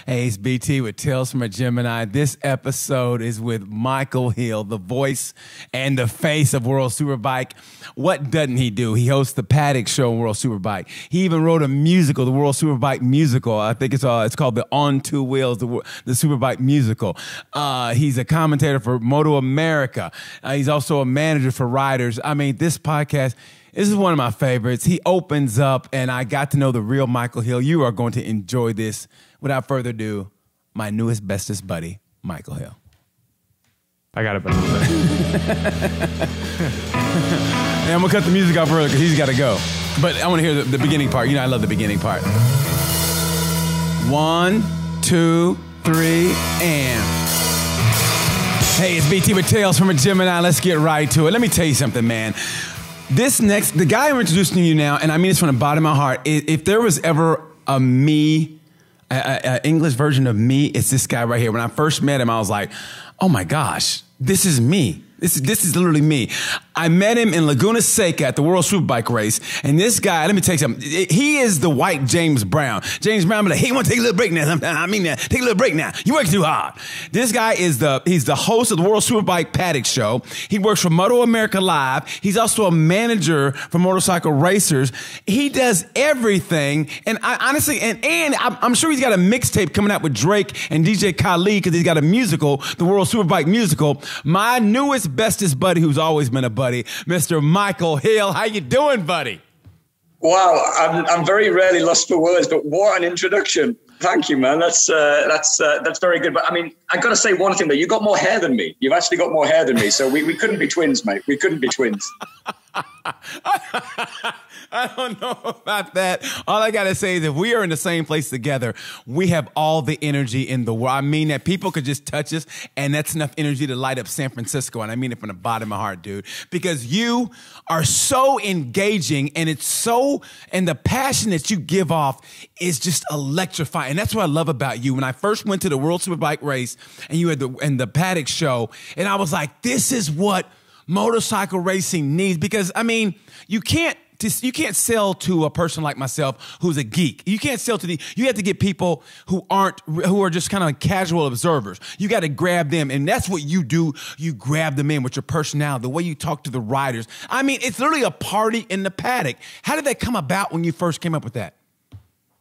Hey, it's BT with Tales from a Gemini. This episode is with Michael Hill, the voice and the face of World Superbike. What doesn't he do? He hosts the Paddock Show in World Superbike. He even wrote a musical, the World Superbike musical. I think it's called the On Two Wheels, the Superbike musical. He's a commentator for Moto America. He's also a manager for riders. I mean, this podcast, this is one of my favorites. He opens up, and I got to know the real Michael Hill. You are going to enjoy this. Without further ado, my newest, bestest buddy, Michael Hill. I got it, buddy. Hey, I'm going to cut the music off early because he's got to go. But I want to hear the beginning part. You know I love the beginning part. 1, 2, 3, and... Hey, it's BT with Tales from a Gemini. Let's get right to it. Let me tell you something, man. The guy I'm introducing to you now, and I mean this from the bottom of my heart, if there was ever a me... An English version of me, it's this guy right here. When I first met him, I was like, oh my gosh, this is me. This is literally me. I met him in Laguna Seca at the World Superbike race. And this guy, let me tell you something. He is the white James Brown. James Brown be like, hey, you want to take a little break now? Take a little break now. You work too hard. This guy he's the host of the World Superbike Paddock Show. He works for Moto America Live. He's also a manager for motorcycle racers. He does everything. And I honestly, and I'm sure he's got a mixtape coming out with Drake and DJ Khaled because he's got a musical, the World Superbike musical. My newest, bestest buddy, who's always been a buddy, Mr. Michael Hill. How you doing, buddy? Wow, I'm very rarely lost for words, but what an introduction. Thank you, man. That's very good. But I mean, I got to say one thing though. You got more hair than me. You've actually got more hair than me. So we couldn't be twins, mate. We couldn't be twins. I don't know about that. All I got to say is if we are in the same place together, we have all the energy in the world. I mean that people could just touch us, and that's enough energy to light up San Francisco. And I mean it from the bottom of my heart, dude, because you are so engaging, and and the passion that you give off is just electrifying. And that's what I love about you. When I first went to the World Superbike race and you had the Paddock Show, and I was like, this is what motorcycle racing needs, because I mean, you can't sell to a person like myself who's a geek. You can't sell to you have to get people who are just kind of casual observers. You got to grab them, and that's what you do. You grab them in with your personality, the way you talk to the riders. I mean, it's literally a party in the paddock. How did that come about when you first came up with that?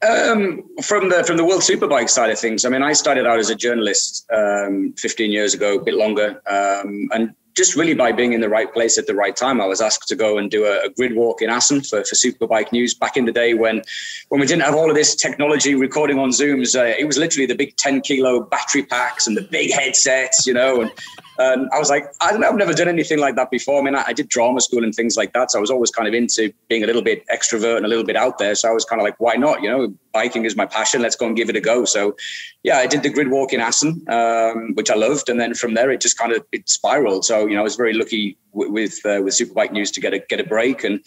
From the World Superbike side of things, I mean, I started out as a journalist 15 years ago, a bit longer, and just really by being in the right place at the right time. I was asked to go and do a grid walk in Assen for Superbike News back in the day when we didn't have all of this technology recording on Zooms. It was literally the big 10-kilo battery packs and the big headsets, you know, and I was like, I don't know, I've never done anything like that before. I mean, I did drama school and things like that. So I was always kind of into being a little bit extrovert and a little bit out there. So I was kind of like, why not? You know, biking is my passion. Let's go and give it a go. So yeah, I did the grid walk in Assen, which I loved. And then from there, it just kind of spiraled. So, you know, I was very lucky with Superbike News to get a break. And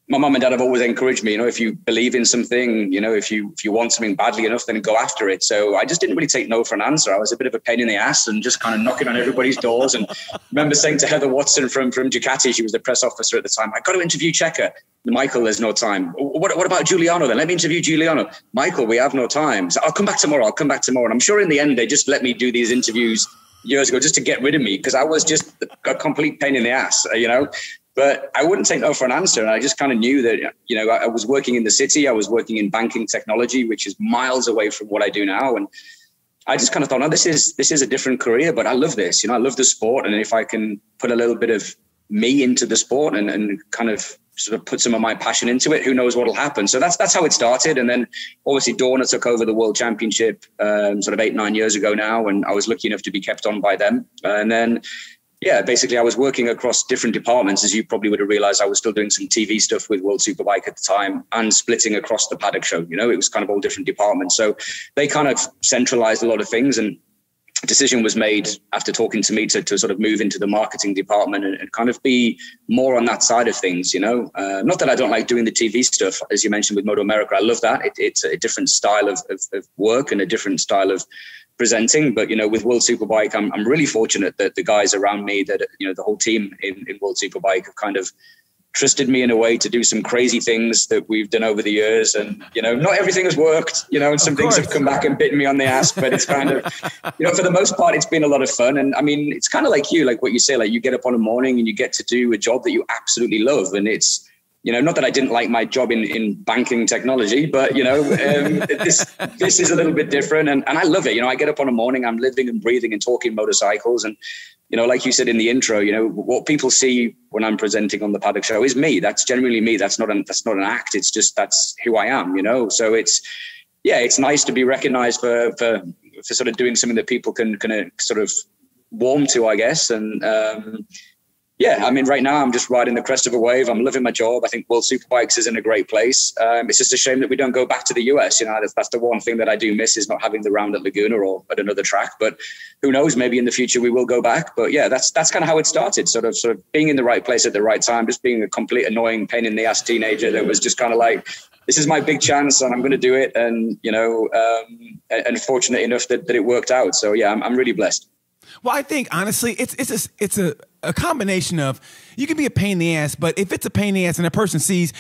my mum and dad have always encouraged me, you know, if you believe in something, you know, if you want something badly enough, then go after it. So I just didn't really take no for an answer. I was a bit of a pain in the ass and just kind of knocking on everybody's doors. And I remember saying to Heather Watson from Ducati, she was the press officer at the time, I got to interview Checker. Michael, there's no time. What about Giuliano then? Let me interview Giuliano. Michael, we have no time. So I'll come back tomorrow. And I'm sure in the end, they just let me do these interviews years ago just to get rid of me because I was just a complete pain in the ass, you know. But I wouldn't take no for an answer. And I just kind of knew that, you know, I was working in the city. I was working in banking technology, which is miles away from what I do now. And I just kind of thought, no, this is a different career, but I love this. You know, I love the sport. And if I can put a little bit of me into the sport and kind of sort of put some of my passion into it, who knows what'll happen. So that's how it started. And then obviously Dorna took over the World Championship sort of 8-9 years ago now. And I was lucky enough to be kept on by them. And then yeah, basically I was working across different departments. As you probably would have realized, I was still doing some TV stuff with World Superbike at the time and splitting across the Paddock Show. You know, it was kind of all different departments. So they kind of centralized a lot of things, and a decision was made after talking to me to sort of move into the marketing department and kind of be more on that side of things, you know. Not that I don't like doing the TV stuff, as you mentioned with Moto America. I love that. It's a different style of work and a different style of presenting, but you know, with World Superbike, I'm really fortunate that the guys around me, that you know, the whole team in World Superbike have kind of trusted me in a way to do some crazy things that we've done over the years. And, you know, not everything has worked, you know, and some things have come back and bitten me on the ass, but it's kind of, you know, for the most part, it's been a lot of fun. And I mean, it's kind of like you, like what you say, like you get up on a morning and you get to do a job that you absolutely love. And it's, you know, not that I didn't like my job in banking technology, but, you know, this is a little bit different. And I love it. You know, I get up on a morning, I'm living and breathing and talking motorcycles. And, you know, like you said in the intro, you know, what people see when I'm presenting on the Paddock Show is me. That's genuinely me. That's not an act. It's just, that's who I am, you know? So it's nice to be recognized for sort of doing something that people can sort of warm to, I guess. And, yeah, I mean, right now I'm just riding the crest of a wave. I'm loving my job. I think World Superbikes is in a great place. It's just a shame that we don't go back to the US. You know, that's the one thing that I do miss, is not having the round at Laguna or at another track. But who knows? Maybe in the future we will go back. But yeah, that's kind of how it started. Sort of being in the right place at the right time. Just being a complete annoying pain in the ass teenager that was just kind of like, this is my big chance and I'm going to do it. And you know, and fortunate enough that it worked out. So yeah, I'm really blessed. Well, I think honestly, it's a combination of, you can be a pain in the ass, but if it's a pain in the ass and a person sees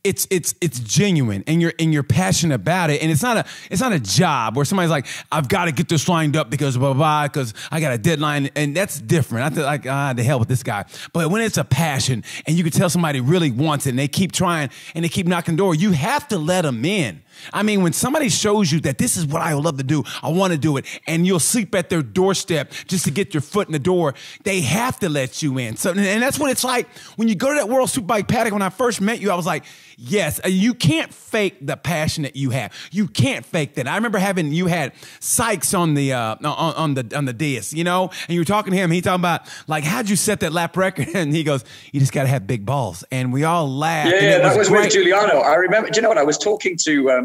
it's genuine and you're passionate about it, and it's not a job where somebody's like, I've got to get this lined up because blah blah, because I got a deadline, and that's different. I feel like, the hell with this guy. But when it's a passion and you can tell somebody really wants it and they keep trying and they keep knocking the door, you have to let them in. I mean, when somebody shows you that this is what I love to do, I want to do it, and you'll sleep at their doorstep just to get your foot in the door, they have to let you in. So, and that's what it's like when you go to that World Superbike paddock. When I first met you, I was like, yes, you can't fake the passion that you have. You can't fake that. I remember you had Sykes on the on the dais, you know, and you were talking to him. He talking about like, how'd you set that lap record? And he goes, you just got to have big balls. And we all laughed. Yeah, that was with Giuliano. I remember. Do you know what? I was talking to.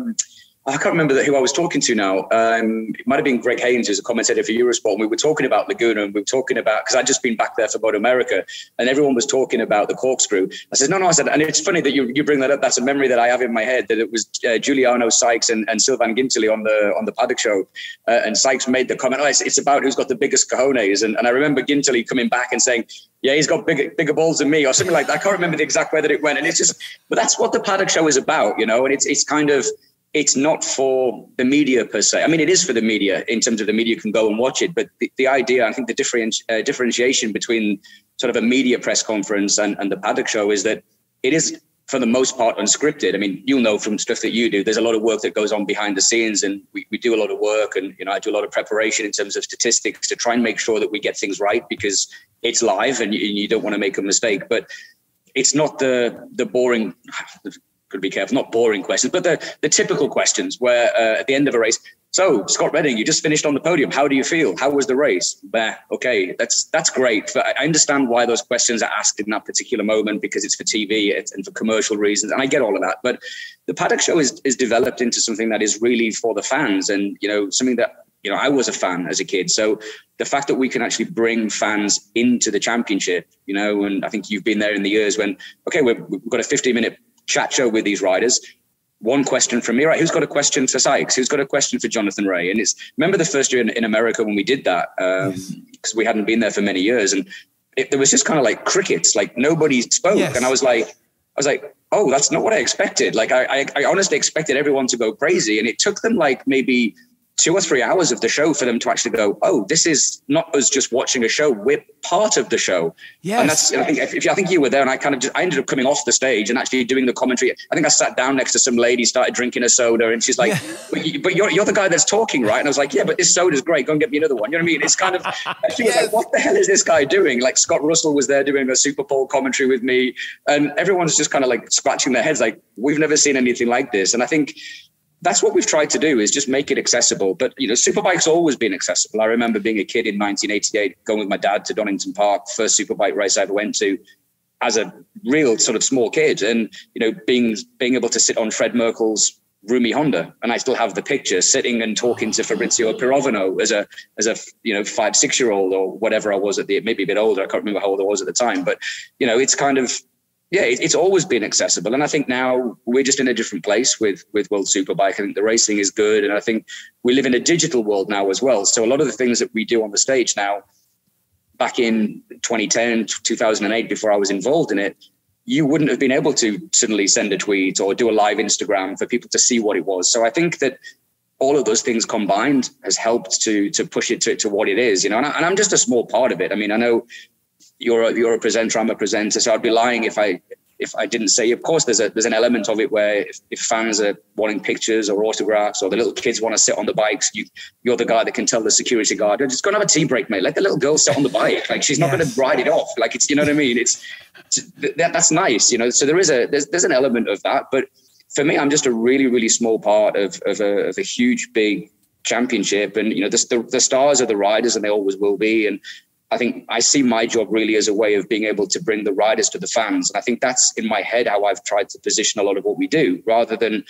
I can't remember who I was talking to now. It might have been Greg Haynes, who's a commentator for Eurosport. And we were talking about Laguna, and we were talking about, because I'd just been back there for Moto America, and everyone was talking about the corkscrew. I said, no, I said, and it's funny that you bring that up. That's a memory that I have in my head, that it was Giuliano, Sykes, and Sylvain Gintoli on the Paddock Show. And Sykes made the comment, it's about who's got the biggest cojones. And I remember Gintoli coming back and saying, yeah, he's got bigger balls than me, or something like that. I can't remember the exact way that it went. And it's just, but that's what the Paddock Show is about, you know, and it's kind of, it's not for the media per se. I mean, it is for the media in terms of the media can go and watch it. But the idea, I think the differentiation between sort of a media press conference and the Paddock Show is that it is, for the most part, unscripted. I mean, you'll know from stuff that you do, there's a lot of work that goes on behind the scenes, and we do a lot of work, and, you know, I do a lot of preparation in terms of statistics to try and make sure that we get things right, because it's live and you don't want to make a mistake. But it's not the boring, could be careful, not boring questions, but the typical questions where at the end of a race, so Scott Redding, you just finished on the podium. How do you feel? How was the race? Okay, that's great. I understand why those questions are asked in that particular moment, because it's for TV and for commercial reasons. And I get all of that. But the Paddock Show is developed into something that is really for the fans, and, you know, something that, you know, I was a fan as a kid. So the fact that we can actually bring fans into the championship, you know, and I think you've been there in the years when, okay, we've got a 15-minute chat show with these riders. One question from me, right? Who's got a question for Sykes? Who's got a question for Jonathan Ray? And remember the first year in America when we did that, because we hadn't been there for many years, and there was just kind of like crickets, like nobody spoke. Yes. And I was like, oh, that's not what I expected. Like I honestly expected everyone to go crazy, and it took them like maybe 2 or 3 hours of the show for them to actually go, oh, this is not us just watching a show. We're part of the show. Yes. And that's, I think you were there, and I ended up coming off the stage and actually doing the commentary. I think I sat down next to some lady, started drinking a soda, and she's like, yeah. but you're the guy that's talking, right? And I was like, yeah, but this soda's great. Go and get me another one. You know what I mean? It's kind of, she was like, what the hell is this guy doing? Like Scott Russell was there doing a Super Bowl commentary with me, and everyone's just kind of like scratching their heads like, we've never seen anything like this. And I think that's what we've tried to do, is just make it accessible. But, you know, Superbike's always been accessible. I remember being a kid in 1988, going with my dad to Donington Park, first Superbike race I ever went to as a real sort of small kid. And, you know, being able to sit on Fred Merkel's roomy Honda. And I still have the picture, sitting and talking to Fabrizio Pirovano as a, you know, 5-6-year-old or whatever I was maybe a bit older. I can't remember how old I was at the time, but, you know, it's kind of, yeah, it's always been accessible. And I think now we're just in a different place with World Superbike. I think the racing is good. And I think we live in a digital world now as well. So a lot of the things that we do on the stage now, back in 2010, 2008, before I was involved in it, you wouldn't have been able to suddenly send a tweet or do a live Instagram for people to see what it was. So I think that all of those things combined has helped to push it to what it is, you know, and I'm just a small part of it. I mean, I know you're a presenter, I'm a presenter, so I'd be lying if I didn't say, of course, there's an element of it where if fans are wanting pictures or autographs, or the little kids want to sit on the bikes, you're the guy that can tell the security guard, just go and have a tea break, mate. Let the little girl sit on the bike. Like, she's not going to ride it off. Like, it's, you know what I mean? That's nice, you know. So there's an element of that, but for me, I'm just a really, really small part of a huge, big championship, and you know, the stars are the riders, and they always will be. And I think I see my job really as a way of being able to bring the riders to the fans. And I think that's in my head how I've tried to position a lot of what we do, rather than,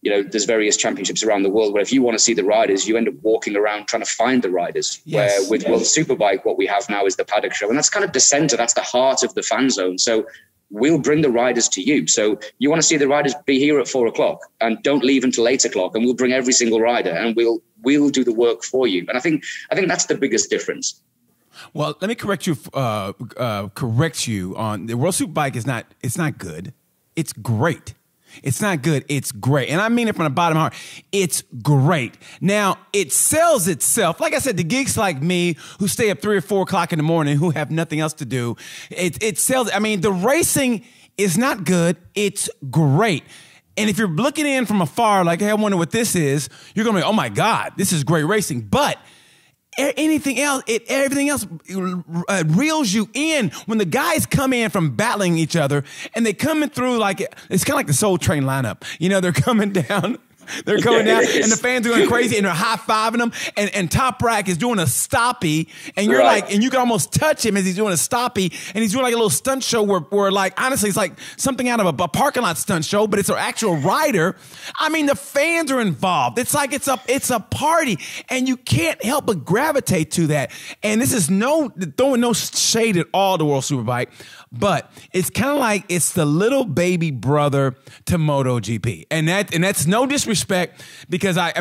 you know, there's various championships around the world where if you want to see the riders, you end up walking around trying to find the riders. Yes, where with World Superbike, what we have now is the paddock show. And that's kind of the center, that's the heart of the fan zone. So we'll bring the riders to you. So you want to see the riders, be here at 4:00 and don't leave until 8:00, and we'll bring every single rider and we'll do the work for you. And I think that's the biggest difference. Well, let me correct you on the World Superbike it's not good. It's great. It's not good. It's great. And I mean it from the bottom of my heart. It's great. Now, it sells itself. Like I said, the geeks like me who stay up 3 or 4 o'clock in the morning, who have nothing else to do, it sells. I mean, the racing is not good. It's great. And if you're looking in from afar, like, hey, I wonder what this is, you're going to be, oh my God, this is great racing. But everything else reels you in when the guys come in from battling each other, and they coming through like it's kind of like the Soul Train lineup. You know, they're coming down. They're coming down, and the fans are going crazy, and they're high-fiving them, and Top Rack is doing a stoppie, and you're like, and you can almost touch him as he's doing a stoppie, and he's doing like a little stunt show where like, honestly, it's like something out of a parking lot stunt show, but it's an actual rider. I mean, the fans are involved. It's like it's a party, and you can't help but gravitate to that. And this is throwing no shade at all to World Superbike, but it's kind of like it's the little baby brother to MotoGP, and that's no disrespect, because I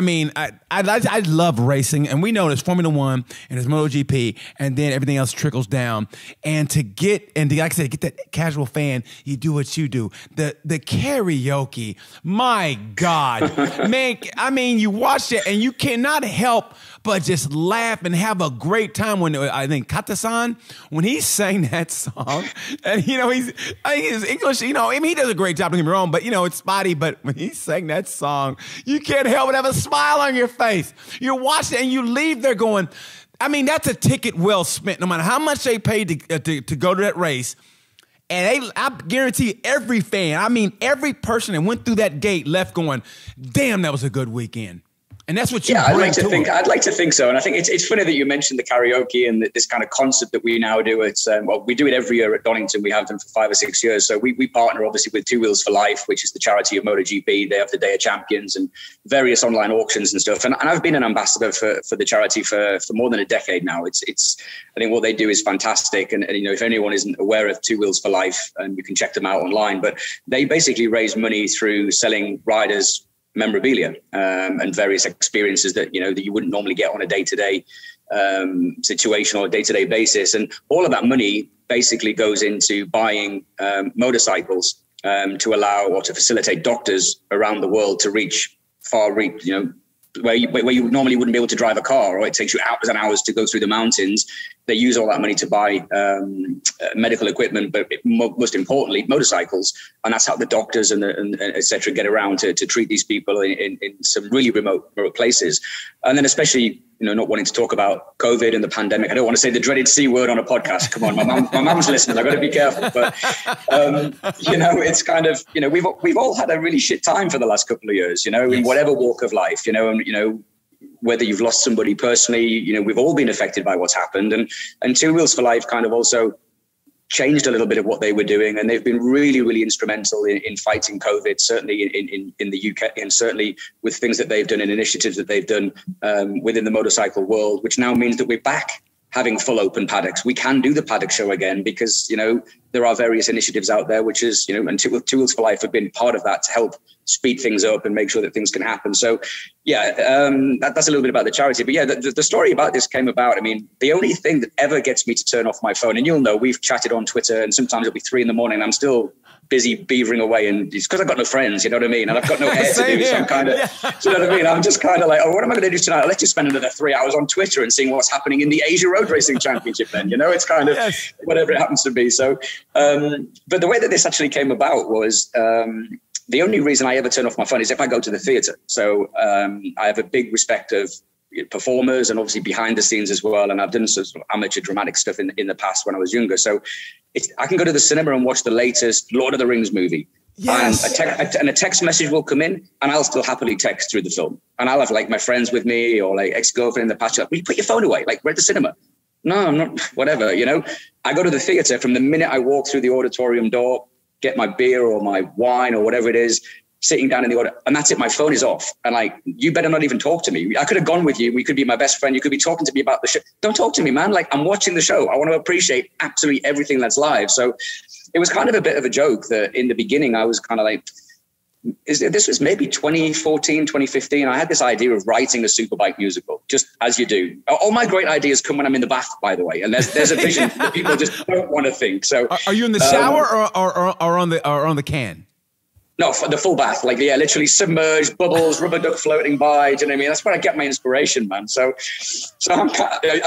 love racing, and we know there's Formula One and there's MotoGP, and then everything else trickles down. And like I said, get that casual fan, you do what you do. The karaoke, my God, man! I mean, you watch it and you cannot help but just laugh and have a great time. When I think Katasan, when he sang that song, and you know he's English, you know, I mean, he does a great job, don't get me wrong, but you know it's spotty. But when he sang that song, you can't help but have a smile on your face. You watch it and you leave there going, I mean, that's a ticket well spent, no matter how much they paid to go to that race. And I guarantee every fan, I mean, every person that went through that gate left going, damn, that was a good weekend. And that's what you bring I'd like to think so. And I think it's funny that you mentioned the karaoke and this kind of concert that we now do. It's we do it every year at Donington. We have them for 5 or 6 years. So we partner obviously with Two Wheels for Life, which is the charity of MotoGP. They have the Day of Champions and various online auctions and stuff. And I've been an ambassador for the charity for more than a decade now. It's I think what they do is fantastic. And you know, if anyone isn't aware of Two Wheels for Life, and you can check them out online, but they basically raise money through selling riders memorabilia and various experiences that you wouldn't normally get on a day-to-day situation or a day-to-day basis, and all of that money basically goes into buying motorcycles to allow or to facilitate doctors around the world to reach where you normally wouldn't be able to drive a car, or it takes you hours and hours to go through the mountains. They use all that money to buy medical equipment, but most importantly, motorcycles. And that's how the doctors and et cetera get around to treat these people in some really remote places. And then especially, not wanting to talk about COVID and the pandemic. I don't want to say the dreaded C word on a podcast. Come on, my mom's listening. I've got to be careful. But, it's kind of, we've all had a really shit time for the last couple of years, in whatever walk of life, and whether you've lost somebody personally, we've all been affected by what's happened. And Two Wheels for Life kind of also changed a little bit of what they were doing. And they've been really, really instrumental in fighting COVID, certainly in the UK, and certainly with things that they've done and initiatives that they've done within the motorcycle world, which now means that we're back having full open paddocks. We can do the paddock show again because, there are various initiatives out there, which is, and Two Wheels for Life have been part of that to help speed things up and make sure that things can happen. So, that's a little bit about the charity. But the story about this came about. I mean, the only thing that ever gets me to turn off my phone, and you'll know, we've chatted on Twitter, and sometimes it'll be 3 a.m. and I'm still busy beavering away, and it's because I've got no friends, you know what I mean? And I've got no hair to do, so I'm kind of, do you know what I mean? I'm just kind of like, oh, what am I going to do tonight? Let's just spend another 3 hours on Twitter and seeing what's happening in the Asia Road Racing Championship then, you know? It's kind of whatever it happens to be. So, but the way that this actually came about was the only reason I ever turn off my phone is if I go to the theatre. So I have a big respect of performers and obviously behind the scenes as well. And I've done sort of amateur dramatic stuff in the past when I was younger. So I can go to the cinema and watch the latest Lord of the Rings movie. Yes. And a text message will come in and I'll still happily text through the film. And I'll have like my friends with me or like ex-girlfriend in the past. Like, will you put your phone away? Like, we're at the cinema. No, I'm not, whatever, you know. I go to the theatre from the minute I walk through the auditorium door, get my beer or my wine or whatever it is, sitting down in the order, and that's it. My phone is off. And like, you better not even talk to me. I could have gone with you. We could be my best friend. You could be talking to me about the show. Don't talk to me, man. Like, I'm watching the show. I want to appreciate absolutely everything that's live. So it was kind of a bit of a joke that in the beginning, I was kind of like, this was maybe 2014, 2015. I had this idea of writing a Superbike musical, just as you do. All my great ideas come when I'm in the bath, by the way. And there's a vision that people just don't want to think. So are you in the shower or on the can? No, for the full bath, like, yeah, literally submerged, bubbles, rubber duck floating by. Do you know what I mean? That's where I get my inspiration, man. So I'm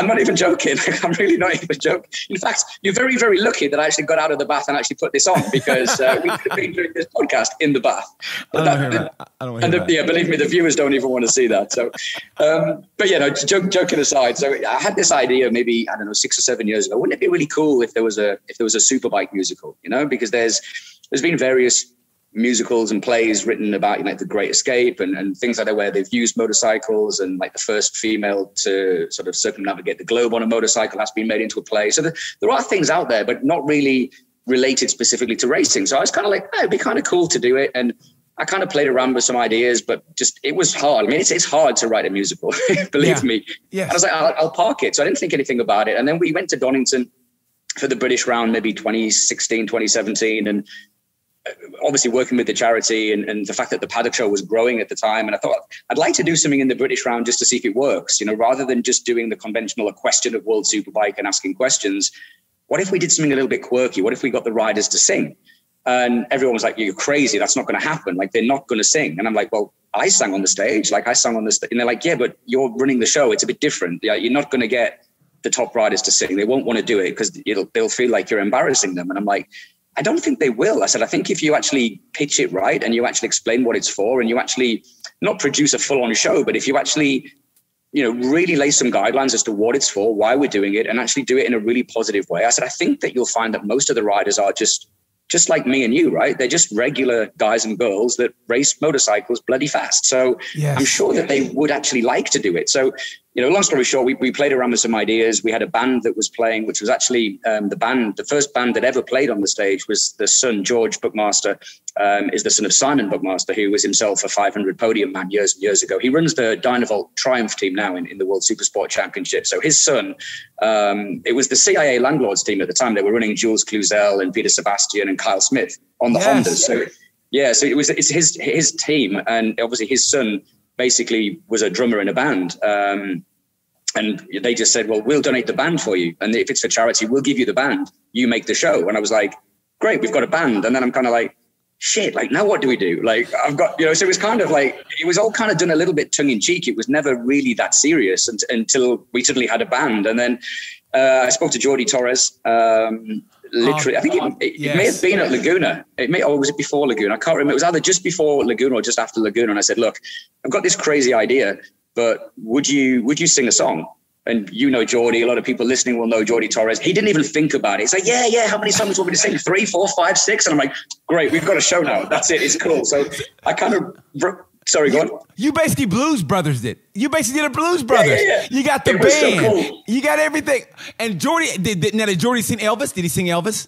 not even joking. I'm really not even joking. In fact, you're very, very lucky that I actually got out of the bath and actually put this on, because we could have been doing this podcast in the bath. But yeah, believe me, the viewers don't even want to see that. So, but yeah, no, joking aside. So I had this idea maybe, I don't know, 6 or 7 years ago. Wouldn't it be really cool if there was a Superbike musical? You know, because there's been various musicals and plays written about, you know, the Great Escape and things like that, where they've used motorcycles, and like the first female to sort of circumnavigate the globe on a motorcycle has been made into a play. So there are things out there, but not really related specifically to racing. So I was kind of like, oh, it'd be kind of cool to do it. And I kind of played around with some ideas, but just, it was hard. I mean, it's hard to write a musical, believe me. Yeah. And I was like, I'll park it. So I didn't think anything about it. And then we went to Donington for the British round, maybe 2016, 2017. And obviously working with the charity and the fact that the paddock show was growing at the time. And I thought I'd like to do something in the British round just to see if it works, you know, rather than just doing the conventional a question of World Superbike and asking questions. What if we did something a little bit quirky? What if we got the riders to sing? And everyone was like, you're crazy. That's not going to happen. Like, they're not going to sing. And I'm like, well, I sang on the stage. Like, I sang on the stage. And they're like, yeah, but you're running the show. It's a bit different. Yeah, you're not going to get the top riders to sing. They won't want to do it because they'll feel like you're embarrassing them. And I'm like, I don't think they will. I said, I think if you actually pitch it right and you actually explain what it's for, and you actually not produce a full-on show, but if you actually, you know, really lay some guidelines as to what it's for, why we're doing it, and actually do it in a really positive way. I said, I think that you'll find that most of the riders are just like me and you, right? They're just regular guys and girls that race motorcycles bloody fast. So yes. I'm sure that they would actually like to do it. So, you know, long story short, we played around with some ideas. We had a band that was playing, which was actually the first band that ever played on the stage was the son, George Buckmaster, is the son of Simon Buckmaster, who was himself a 500 podium man years and years ago. He runs the Dynavolt Triumph team now in the World Supersport Championship. So his son, it was the CIA Landlords team at the time. They were running Jules Cluzel and Peter Sebastian and Kyle Smith on the Hondas. So yeah, so it's his team, and obviously his son basically was a drummer in a band. And they just said, well, we'll donate the band for you. And if it's for charity, we'll give you the band. You make the show. And I was like, great, we've got a band. And then I'm kind of like, shit, like, now what do we do? Like, I've got, you know, so it was kind of like, it was all kind of done a little bit tongue in cheek. It was never really that serious until we suddenly had a band. And then I spoke to Jordi Torres, literally, I think it may have been at Laguna. Or was it before Laguna? I can't remember. It was either just before Laguna or just after Laguna. And I said, look, I've got this crazy idea, but would you sing a song? And you know Jordi, a lot of people listening will know Jordi Torres. He didn't even think about it. He's like, yeah, how many songs want me to sing? 3, 4, 5, 6? And I'm like, great, we've got a show now. That's it. It's cool. So I kind of... Sorry, go on. You basically Blues Brothers did. You basically did a Blues Brothers. Yeah. You got the band. So cool. You got everything. And Jordi, did Jordi sing Elvis? Did he sing Elvis?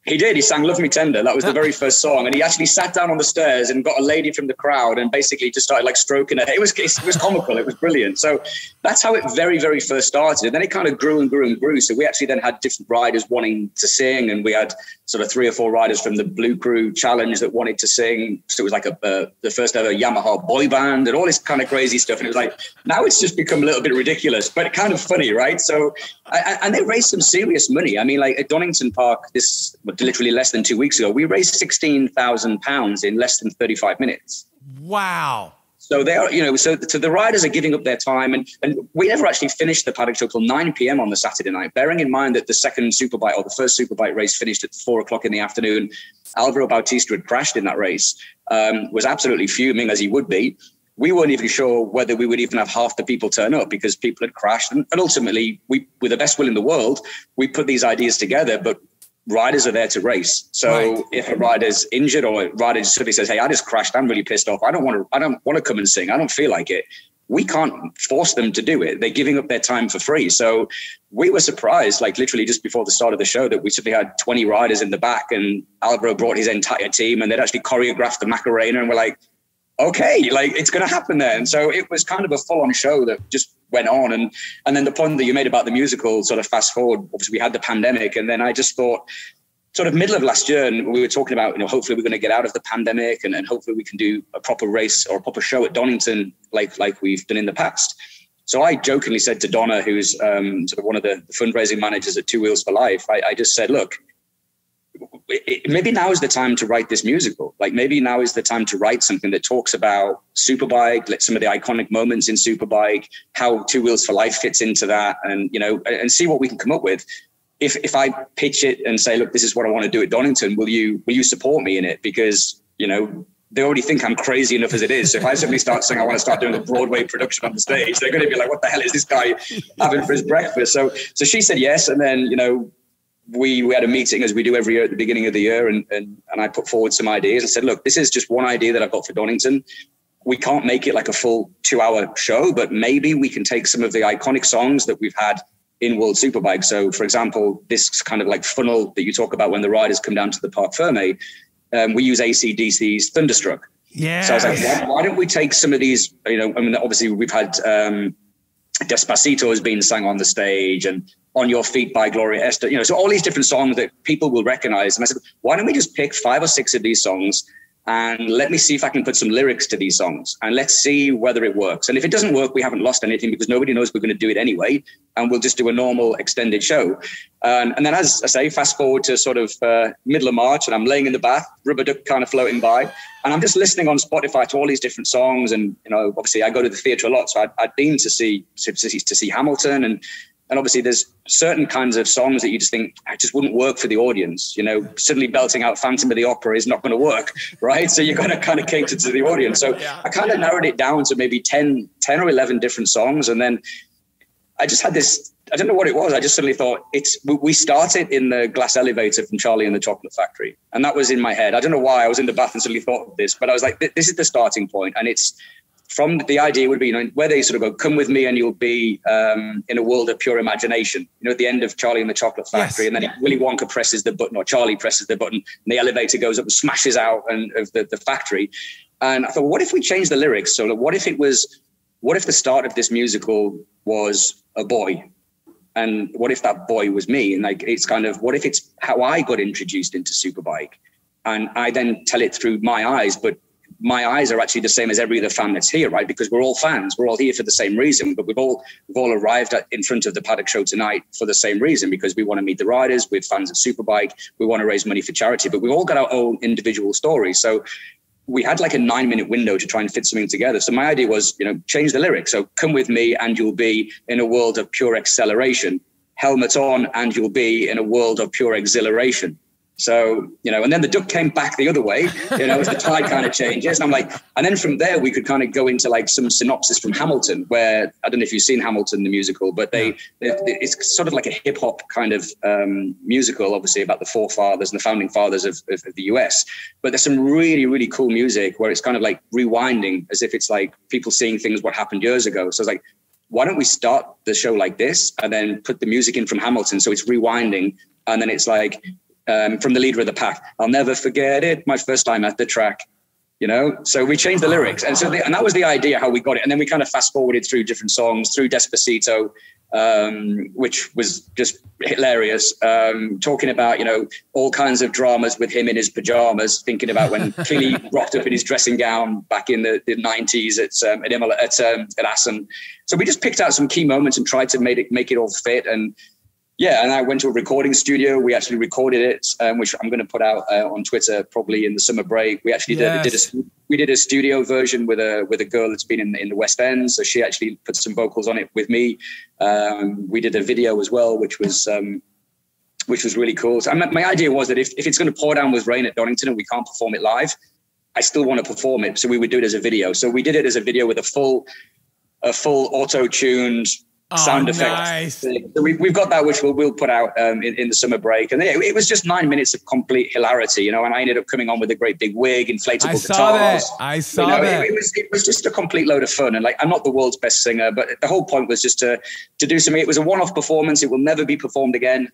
He did. He sang Love Me Tender. That was the very first song. And he actually sat down on the stairs and got a lady from the crowd and basically just started like stroking her. It was comical. It was brilliant. So that's how it very, very first started. And then it kind of grew and grew and grew. So we actually then had different riders wanting to sing. And we had sort of 3 or 4 riders from the Blue Crew Challenge that wanted to sing. So it was like the first ever Yamaha boy band and all this kind of crazy stuff. And it was like, now it's just become a little bit ridiculous, but kind of funny, right? So, and they raised some serious money. I mean, like at Donington Park, literally less than 2 weeks ago, we raised £16,000 in less than 35 minutes. Wow. So they are, so the riders are giving up their time, and we never actually finished the paddock show till 9 p.m. on the Saturday night, bearing in mind that the second Superbike or the first Superbike race finished at 4 o'clock in the afternoon. Alvaro Bautista had crashed in that race, was absolutely fuming, as he would be. We weren't even sure whether we would even have half the people turn up because people had crashed. And ultimately, we, with the best will in the world, we put these ideas together, but riders are there to race. So if a rider's injured or a rider just simply says, hey, I just crashed, I'm really pissed off, I don't want to come and sing, I don't feel like it, we can't force them to do it. They're giving up their time for free. So we were surprised, like literally just before the start of the show, that we simply had 20 riders in the back, and Alvaro brought his entire team, and they'd actually choreographed the Macarena, and we're like, okay, like it's going to happen there. And so it was kind of a full-on show that just went on. And then the point that you made about the musical, sort of fast forward, obviously we had the pandemic. And then I just thought, sort of middle of last year, and we were talking about, hopefully we're going to get out of the pandemic, and hopefully we can do a proper race or a proper show at Donington like we've done in the past. So I jokingly said to Donna, who's sort of one of the fundraising managers at Two Wheels for Life, I just said, look, maybe now is the time to write this musical. Like maybe now is the time to write something that talks about Superbike, like some of the iconic moments in Superbike, how Two Wheels for Life fits into that, and and see what we can come up with. If I pitch it and say, look, this is what I want to do at Donington, will you support me in it? Because they already think I'm crazy enough as it is. So if I suddenly start saying I want to start doing a Broadway production on the stage, they're going to be like, what the hell is this guy having for his breakfast? So she said yes, and then we had a meeting, as we do every year at the beginning of the year, and I put forward some ideas and said, look, this is just one idea that I've got for Donington. We can't make it like a full 2-hour show, but maybe we can take some of the iconic songs that we've had in World Superbike. So, for example, this kind of like funnel that you talk about when the riders come down to the Parc Fermé, we use AC/DC's Thunderstruck. Yeah. So I was like, why don't we take some of these, obviously we've had Despacito has been sung on the stage, and On Your Feet by Gloria Estefan, so all these different songs that people will recognize. And I said, why don't we just pick 5 or 6 of these songs, and let me see if I can put some lyrics to these songs, and let's see whether it works. And if it doesn't work, we haven't lost anything, because nobody knows we're going to do it anyway, and we'll just do a normal extended show. And then, as I say, fast forward to sort of middle of March, and I'm laying in the bath, rubber duck kind of floating by, and I'm just listening on Spotify to all these different songs. And obviously I go to the theatre a lot, so I'd been to see Hamilton, and obviously there's certain kinds of songs that you just think, it just wouldn't work for the audience. Suddenly belting out Phantom of the Opera is not going to work, right? So you've got to kind of cater to the audience. So I kind of narrowed it down to maybe 10 or 11 different songs. And then I just had this, I don't know what it was. I just suddenly thought, we started in the glass elevator from Charlie and the Chocolate Factory. And that was in my head. I don't know why I was in the bath and suddenly thought of this, but I was like, this is the starting point. And it's, from the idea would be, where they sort of go, come with me and you'll be in a world of pure imagination. At the end of Charlie and the Chocolate Factory, yes. And then Willy Wonka presses the button, or Charlie presses the button, and the elevator goes up and smashes out of the factory. And I thought, what if we change the lyrics? So what if the start of this musical was a boy? And what if that boy was me? And it's kind of, what if it's how I got introduced into Superbike? And I then tell it through my eyes, but my eyes are actually the same as every other fan that's here, right? Because we're all fans. We're all here for the same reason, but we've all arrived in front of the paddock show tonight for the same reason, because we want to meet the riders. We're fans of Superbike. We want to raise money for charity, but we've all got our own individual stories. So we had like a 9-minute window to try and fit something together. So my idea was, change the lyrics. So come with me and you'll be in a world of pure acceleration. Helmet on and you'll be in a world of pure exhilaration. So, and then the duck came back the other way, as the tide kind of changes. And I'm like, and then from there, we could kind of go into like some synopsis from Hamilton, where, I don't know if you've seen Hamilton, the musical, but it's sort of like a hip hop kind of musical, obviously about the forefathers and the founding fathers of the US. But there's some really, really cool music where it's kind of like rewinding, as if it's like people seeing things what happened years ago. So I was like, why don't we start the show like this and then put the music in from Hamilton? So it's rewinding. And then it's like, from the leader of the pack, I'll never forget it, my first time at the track, so we changed the lyrics. And and that was the idea, how we got it. And then we kind of fast forwarded through different songs, through Despacito, which was just hilarious, talking about, all kinds of dramas with him in his pajamas, thinking about when Killy rocked up in his dressing gown back in the 90s at Assen. So we just picked out some key moments and tried to make it all fit. And Yeah, and I went to a recording studio. We actually recorded it, which I'm going to put out on Twitter probably in the summer break. We actually did a studio version with a girl that's been in the West End, so she actually put some vocals on it with me. We did a video as well, which was really cool. So my idea was that if it's going to pour down with rain at Donington and we can't perform it live, I still want to perform it, so we would do it as a video. So we did it as a video with a full auto-tuned sound effect. Nice. So we've got that, which we'll put out in the summer break. And it was just 9 minutes of complete hilarity, and I ended up coming on with a great big wig, inflatable guitars. I saw that. It was just a complete load of fun. And I'm not the world's best singer, but the whole point was just to do something. It was a one-off performance. It will never be performed again.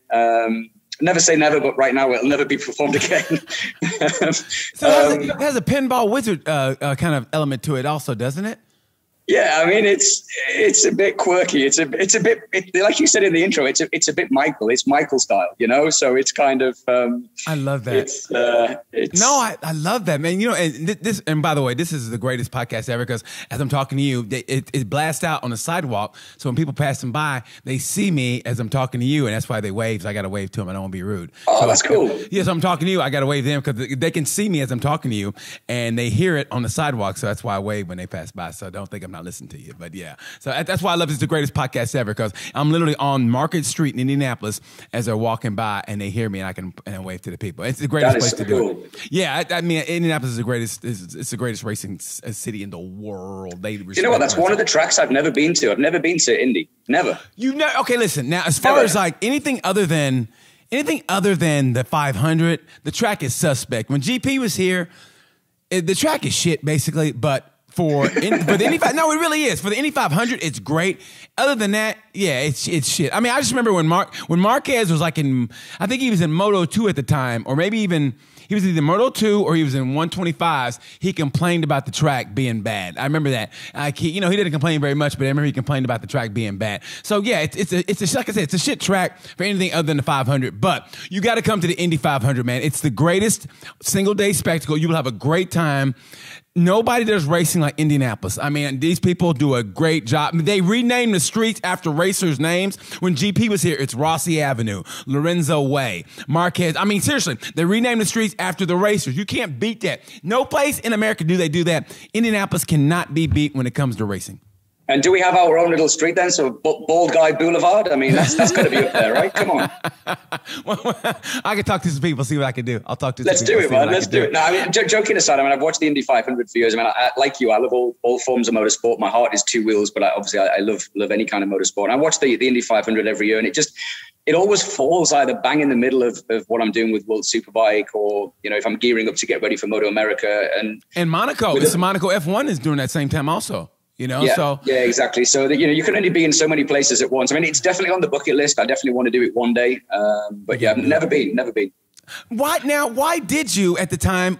Never say never, but right now it'll never be performed again. So it has a pinball wizard kind of element to it also, doesn't it? Yeah, I mean it's a bit quirky. It's a bit like you said in the intro. It's a bit Michael. It's Michael style, So it's kind of. I love that. I love that, man. And this. And by the way, this is the greatest podcast ever because as I'm talking to you, it blasts out on the sidewalk. So when people passing by, they see me as I'm talking to you, and that's why they wave. So I got to wave to them. I don't want to be rude. Oh, so that's cool. Yeah, so I'm talking to you. I got to wave to them because they can see me as I'm talking to you, and they hear it on the sidewalk. So that's why I wave when they pass by. So don't think I'm not listening to you, but yeah. So that's why I love this. The greatest podcast ever because I'm literally on Market Street in Indianapolis as they're walking by and they hear me and I can wave to the people. It's the greatest place to do it. Yeah, I mean Indianapolis is the greatest. It's the greatest racing city in the world. You know what? That's one of the tracks I've never been to. I've never been to Indy. Never. Okay, listen. Now, as far as anything other than the 500, the track is suspect. When GP was here, the track is shit basically, but. For the Indy 500, no, it really is. For the Indy 500, it's great. Other than that, yeah, it's shit. I mean, I just remember when Marquez was I think he was in Moto 2 at the time, or maybe even he was either Moto 2 or he was in 125s. He complained about the track being bad. I remember that. He didn't complain very much, but I remember he complained about the track being bad. So yeah, it's like I said, it's a shit track for anything other than the 500. But you got to come to the Indy 500, man. It's the greatest single day spectacle. You will have a great time. Nobody does racing like Indianapolis. I mean, these people do a great job. I mean, they renamed the streets after racers' names. When GP was here, it's Rossi Avenue, Lorenzo Way, Marquez. I mean, seriously, they renamed the streets after the racers. You can't beat that. No place in America do they do that. Indianapolis cannot be beat when it comes to racing. And do we have our own little street then? So Bald Guy Boulevard? I mean, that's got to be up there, right? Come on. I can talk to some people, see what I can do. I'll talk to some Let's people. Do it, man. Let's do it. No, I mean, joking aside, I mean, I've watched the Indy 500 for years. I mean, like you, I love all forms of motorsport. My heart is two wheels, but I love any kind of motorsport. And I watch the Indy 500 every year, and it always falls either bang in the middle of what I'm doing with World Superbike or, if I'm gearing up to get ready for Moto America. And Monaco. It's the Monaco F1 is during that same time also. Yeah, exactly. So that, you can only be in so many places at once. I mean, it's definitely on the bucket list. I definitely want to do it one day. But yeah, I've never been. Why did you at the time?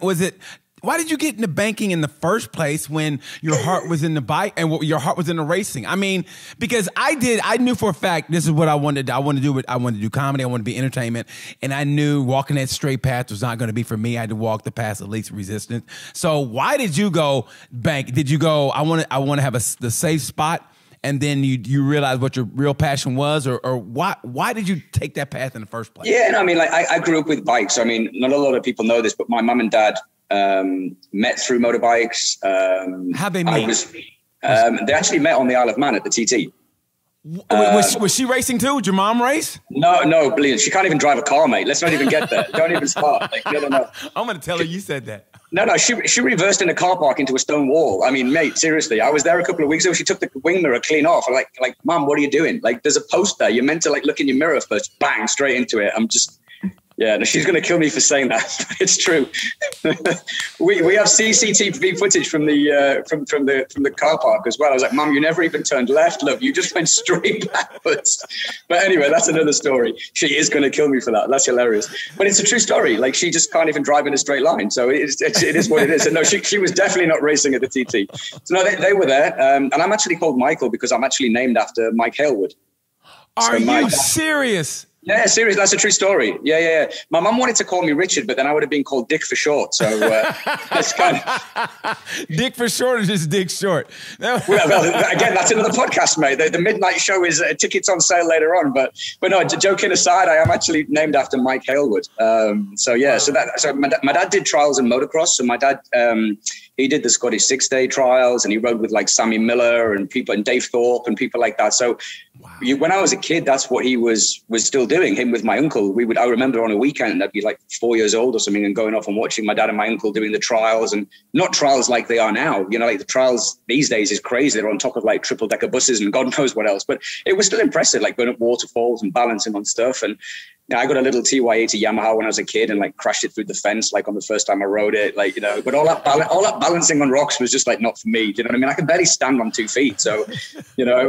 Why did you get into banking in the first place when your heart was in the bike and your heart was in the racing? I mean, because I knew for a fact this is what I wanted. I wanted to do comedy. I wanted to be entertainment. And I knew walking that straight path was not going to be for me. I had to walk the path of least resistance. So why did you go bank? Did you go, I want to have the safe spot? And then you realize what your real passion was, or why did you take that path in the first place? Yeah, no, I mean, I grew up with bikes. I mean, not a lot of people know this, but my mum and dad met through motorbikes. How'd they meet? They actually met on the Isle of Man at the TT. Was she racing too? Did your mom race? No, brilliant. She can't even drive a car, mate. Let's not even get there. Don't even start. No. I'm going to tell her you said that. No, she reversed in a car park into a stone wall. I mean, mate, seriously, I was there a couple of weeks ago. She took the wing mirror clean off. I'm like, Mom, what are you doing? Like, there's a post there. You're meant to look in your mirror first. Bang, straight into it. Yeah, no, she's going to kill me for saying that. It's true. we have CCTV footage from the car park as well. I was like, Mum, you never even turned left. Look, you just went straight backwards. But anyway, that's another story. She is going to kill me for that. That's hilarious. But it's a true story. Like, she just can't even drive in a straight line. So it is what it is. And no, she was definitely not racing at the TT. So no, they were there. And I'm actually called Michael because I'm actually named after Mike Hailwood. Are you serious? Yeah, seriously, that's a true story. Yeah. My mum wanted to call me Richard, but then I would have been called Dick for short. So that's kind of Dick for short or just Dick Short? well, again, that's another podcast, mate. The midnight show is tickets on sale later on. But no, joking aside, I am actually named after Mike Halewood. So my dad did trials in motocross. So my dad he did the Scottish 6-day trials, and he rode with like Sammy Miller and people and Dave Thorpe and people like that. So when I was a kid, that's what he was still doing. Him with my uncle. I remember on a weekend, I'd be like 4 years old or something, and going off and watching my dad and my uncle doing the trials, and not trials like they are now. You know, like the trials these days is crazy. They're on top of like triple decker buses and God knows what else. But it was still impressive, like going up waterfalls and balancing on stuff. And I got a little TY80 Yamaha when I was a kid and like crashed it through the fence like on the first time I rode it, like, you know, but all that balancing on rocks was just like not for me. You know what I mean? I could barely stand on 2 feet. So, you know, it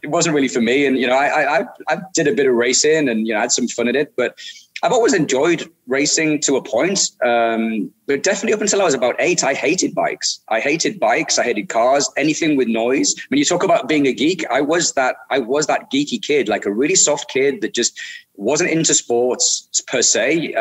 wasn't really for me. And, you know, I did a bit of racing and, you know, I had some fun at it, but I've always enjoyed racing to a point. But definitely up until I was about 8, I hated bikes. I hated cars, anything with noise. When you talk about being a geek, I was that geeky kid, like a really soft kid that just wasn't into sports per se.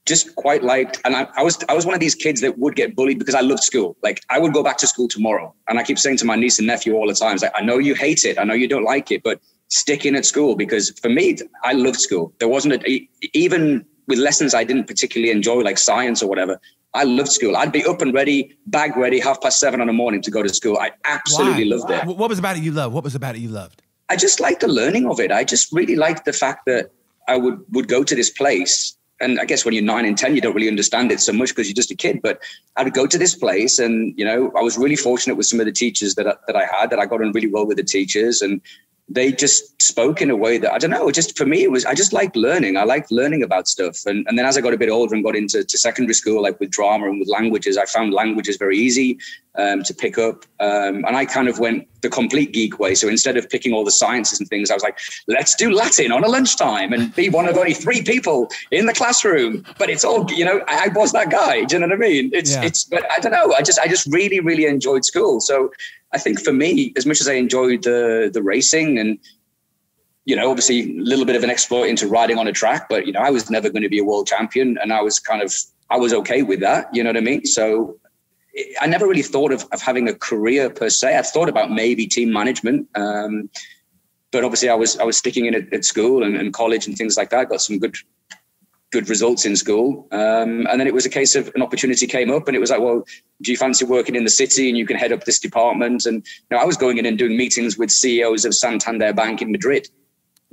Just quite liked, and I was one of these kids that would get bullied because I loved school. Like I would go back to school tomorrow, and I keep saying to my niece and nephew all the time, it's like, I know you hate it, I know you don't like it, but stick in at school, because for me, I loved school. There wasn't even with lessons I didn't particularly enjoy, like science or whatever. I loved school. I'd be up and ready, bag ready, 7:30 in the morning to go to school. I absolutely loved it. What was about it you loved? What was about it you loved? I just liked the learning of it. I just really liked the fact that I would go to this place. And I guess when you're 9 and 10, you don't really understand it so much because you're just a kid. But I would go to this place, and, you know, I was really fortunate with some of the teachers that I had, that I got on really well with the teachers. And they just spoke in a way that, I don't know, just for me, I just liked learning. I liked learning about stuff. And then as I got a bit older and got into secondary school, like with drama and with languages, I found languages very easy to pick up. And I kind of went the complete geek way. So instead of picking all the sciences and things, I was like, let's do Latin on a lunchtime and be one of only 3 people in the classroom. But it's all, you know, I was that guy. Do you know what I mean? But I don't know. I just really, really enjoyed school. So I think for me, as much as I enjoyed the racing and, you know, obviously a little bit of an exploit into riding on a track, but, you know, I was never going to be a world champion, and I was okay with that. You know what I mean? So I never really thought of having a career per se. I thought about maybe team management. But obviously I was sticking in at school and college and things like that. I got some good results in school. And then it was a case of an opportunity came up, and it was like, well, do you fancy working in the city and you can head up this department? And, you know, I was going in and doing meetings with CEOs of Santander Bank in Madrid,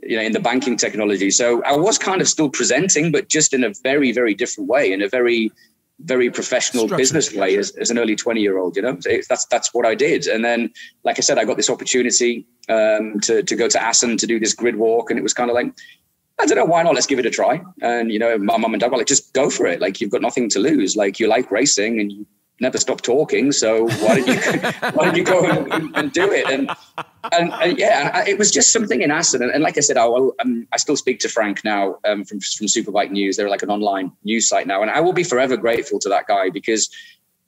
you know, in the banking technology. So I was kind of still presenting, but just in a very, very different way, in a very, very professional business way as an early 20-year-old, you know. So that's what I did. And then, like I said, I got this opportunity to go to Assen to do this grid walk. And it was kind of like, I don't know, why not? Let's give it a try. And, you know, my mum and dad were like, just go for it. Like, you've got nothing to lose. Like, you like racing and you never stop talking. So why don't you go and do it? And it was just something in Assen. And like I said, I still speak to Frank now from Superbike News. They're like an online news site now. And I will be forever grateful to that guy, because,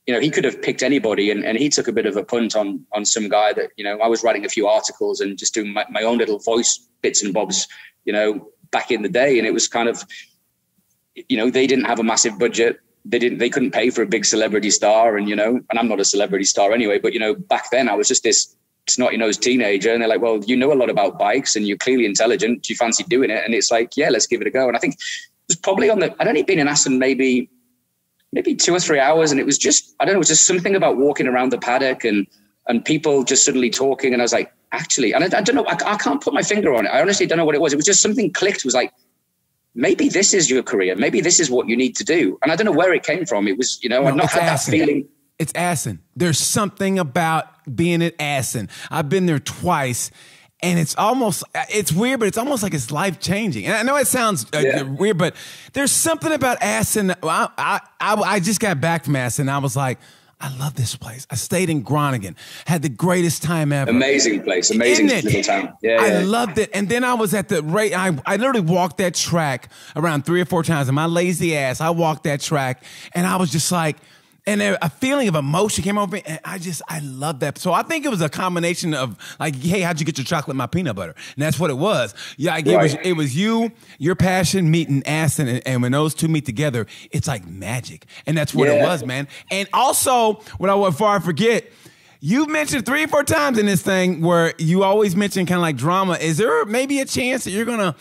you know, he could have picked anybody, and he took a bit of a punt on some guy that, you know, I was writing a few articles and just doing my own little voice bits and bobs, you know, back in the day. And it was kind of, you know, they didn't have a massive budget. They couldn't pay for a big celebrity star. And, you know, and I'm not a celebrity star anyway, but, you know, back then I was just this snotty-nosed teenager. And they're like, well, you know a lot about bikes and you're clearly intelligent. Do you fancy doing it? And it's like, yeah, let's give it a go. And I think it was probably I'd only been in Assen maybe 2 or 3 hours. And it was just, I don't know, it was just something about walking around the paddock and people just suddenly talking. And I was like, actually, and I don't know, I can't put my finger on it. I honestly don't know what it was. It was just something clicked. It was like, maybe this is your career. Maybe this is what you need to do. And I don't know where it came from. It was, you know, I've not had that feeling. It's Assen. There's something about being at Assen. I've been there twice, and it's weird, but it's almost like it's life-changing. And I know it sounds weird, but there's something about Assen. I just got back from Assen, and I was like, I love this place. I stayed in Groningen, had the greatest time ever. Amazing place, amazing little town. Yeah, I loved it. And then I was at the rate. I literally walked that track around 3 or 4 times. And my lazy ass, I walked that track, and I was just like, And a feeling of emotion came over me, and I love that. So I think it was a combination of like, hey, how'd you get your chocolate, my peanut butter? And that's what it was. Yeah, like it was you, your passion meeting Aston, and when those two meet together, it's like magic. And that's what it was, man. And also, before I forget, you mentioned 3 or 4 times in this thing where you always mention kind of like drama. Is there maybe a chance that you're going to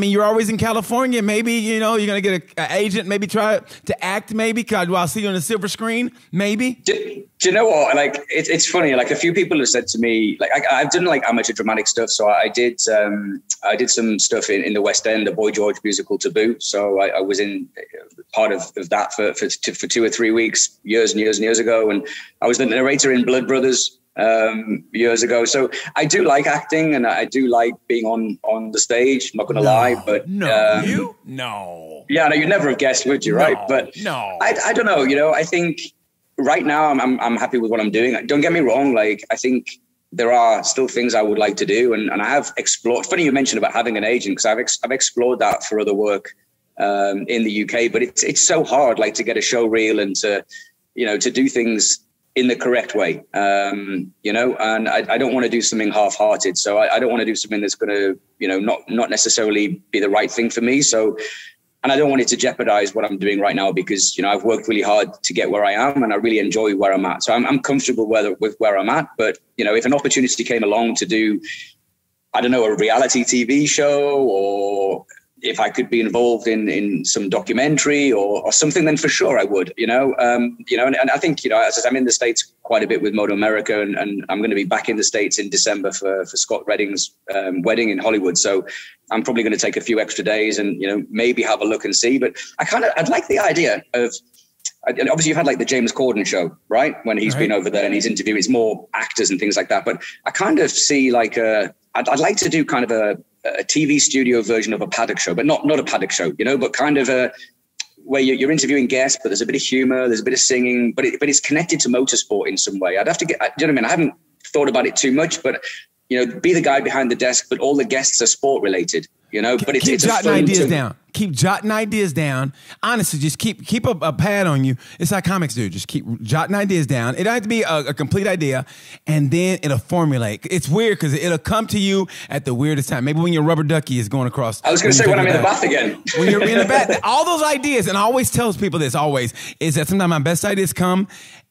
you're always in California. Maybe, you're going to get an agent, maybe try to act maybe while I see you on the silver screen, maybe? Do you know what? Like, it's funny. Like, a few people have said to me, like, I've done like amateur dramatic stuff. So I did some stuff in the West End, the Boy George musical Taboo. So I was in part of that for 2 or 3 weeks, years and years and years ago. And I was the narrator in Blood Brothers years ago. So I do like acting, and I do like being on the stage. I'm not going to lie, but No. Yeah, no, you'd never have guessed, would you? Right? But no, I don't know. I think right now I'm happy with what I'm doing. Don't get me wrong. Like, I think there are still things I would like to do, and I have explored. Funny you mentioned about having an agent, because I've explored that for other work in the UK, but it's so hard, like, to get a show reel and to do things in the correct way, and I don't want to do something half-hearted. So I don't want to do something that's going to, not necessarily be the right thing for me. So, and I don't want it to jeopardize what I'm doing right now, because, I've worked really hard to get where I am, and I really enjoy where I'm at. So I'm comfortable with where I'm at. But, if an opportunity came along to do, I don't know, a reality TV show, or if I could be involved in some documentary or something, then for sure I would, and I think, as I'm in the States quite a bit with Moto America, and I'm going to be back in the States in December for Scott Redding's wedding in Hollywood. So I'm probably going to take a few extra days and, maybe have a look and see. But I'd like the idea of, obviously you've had like the James Corden show, right? When he's been over there and he's interviewing, it's more actors and things like that. But I kind of see like I'd like to do kind of a TV studio version of a Paddock show, but not a Paddock show, but kind of where you're interviewing guests, but there's a bit of humor, there's a bit of singing, but it's connected to motorsport in some way. I'd have to do you know what I mean? I haven't thought about it too much, but be the guy behind the desk, but all the guests are sport related, but it's jotting ideas down. Keep jotting ideas down. Honestly, just keep a pad on you. It's like comics do. Just keep jotting ideas down. It has to be a complete idea, and then it'll formulate. It's weird because it'll come to you at the weirdest time. Maybe when your rubber ducky is going across. I was going to say when I'm in the bath again. When you're in the bath. All those ideas, and I always tell people this always, is that sometimes my best ideas come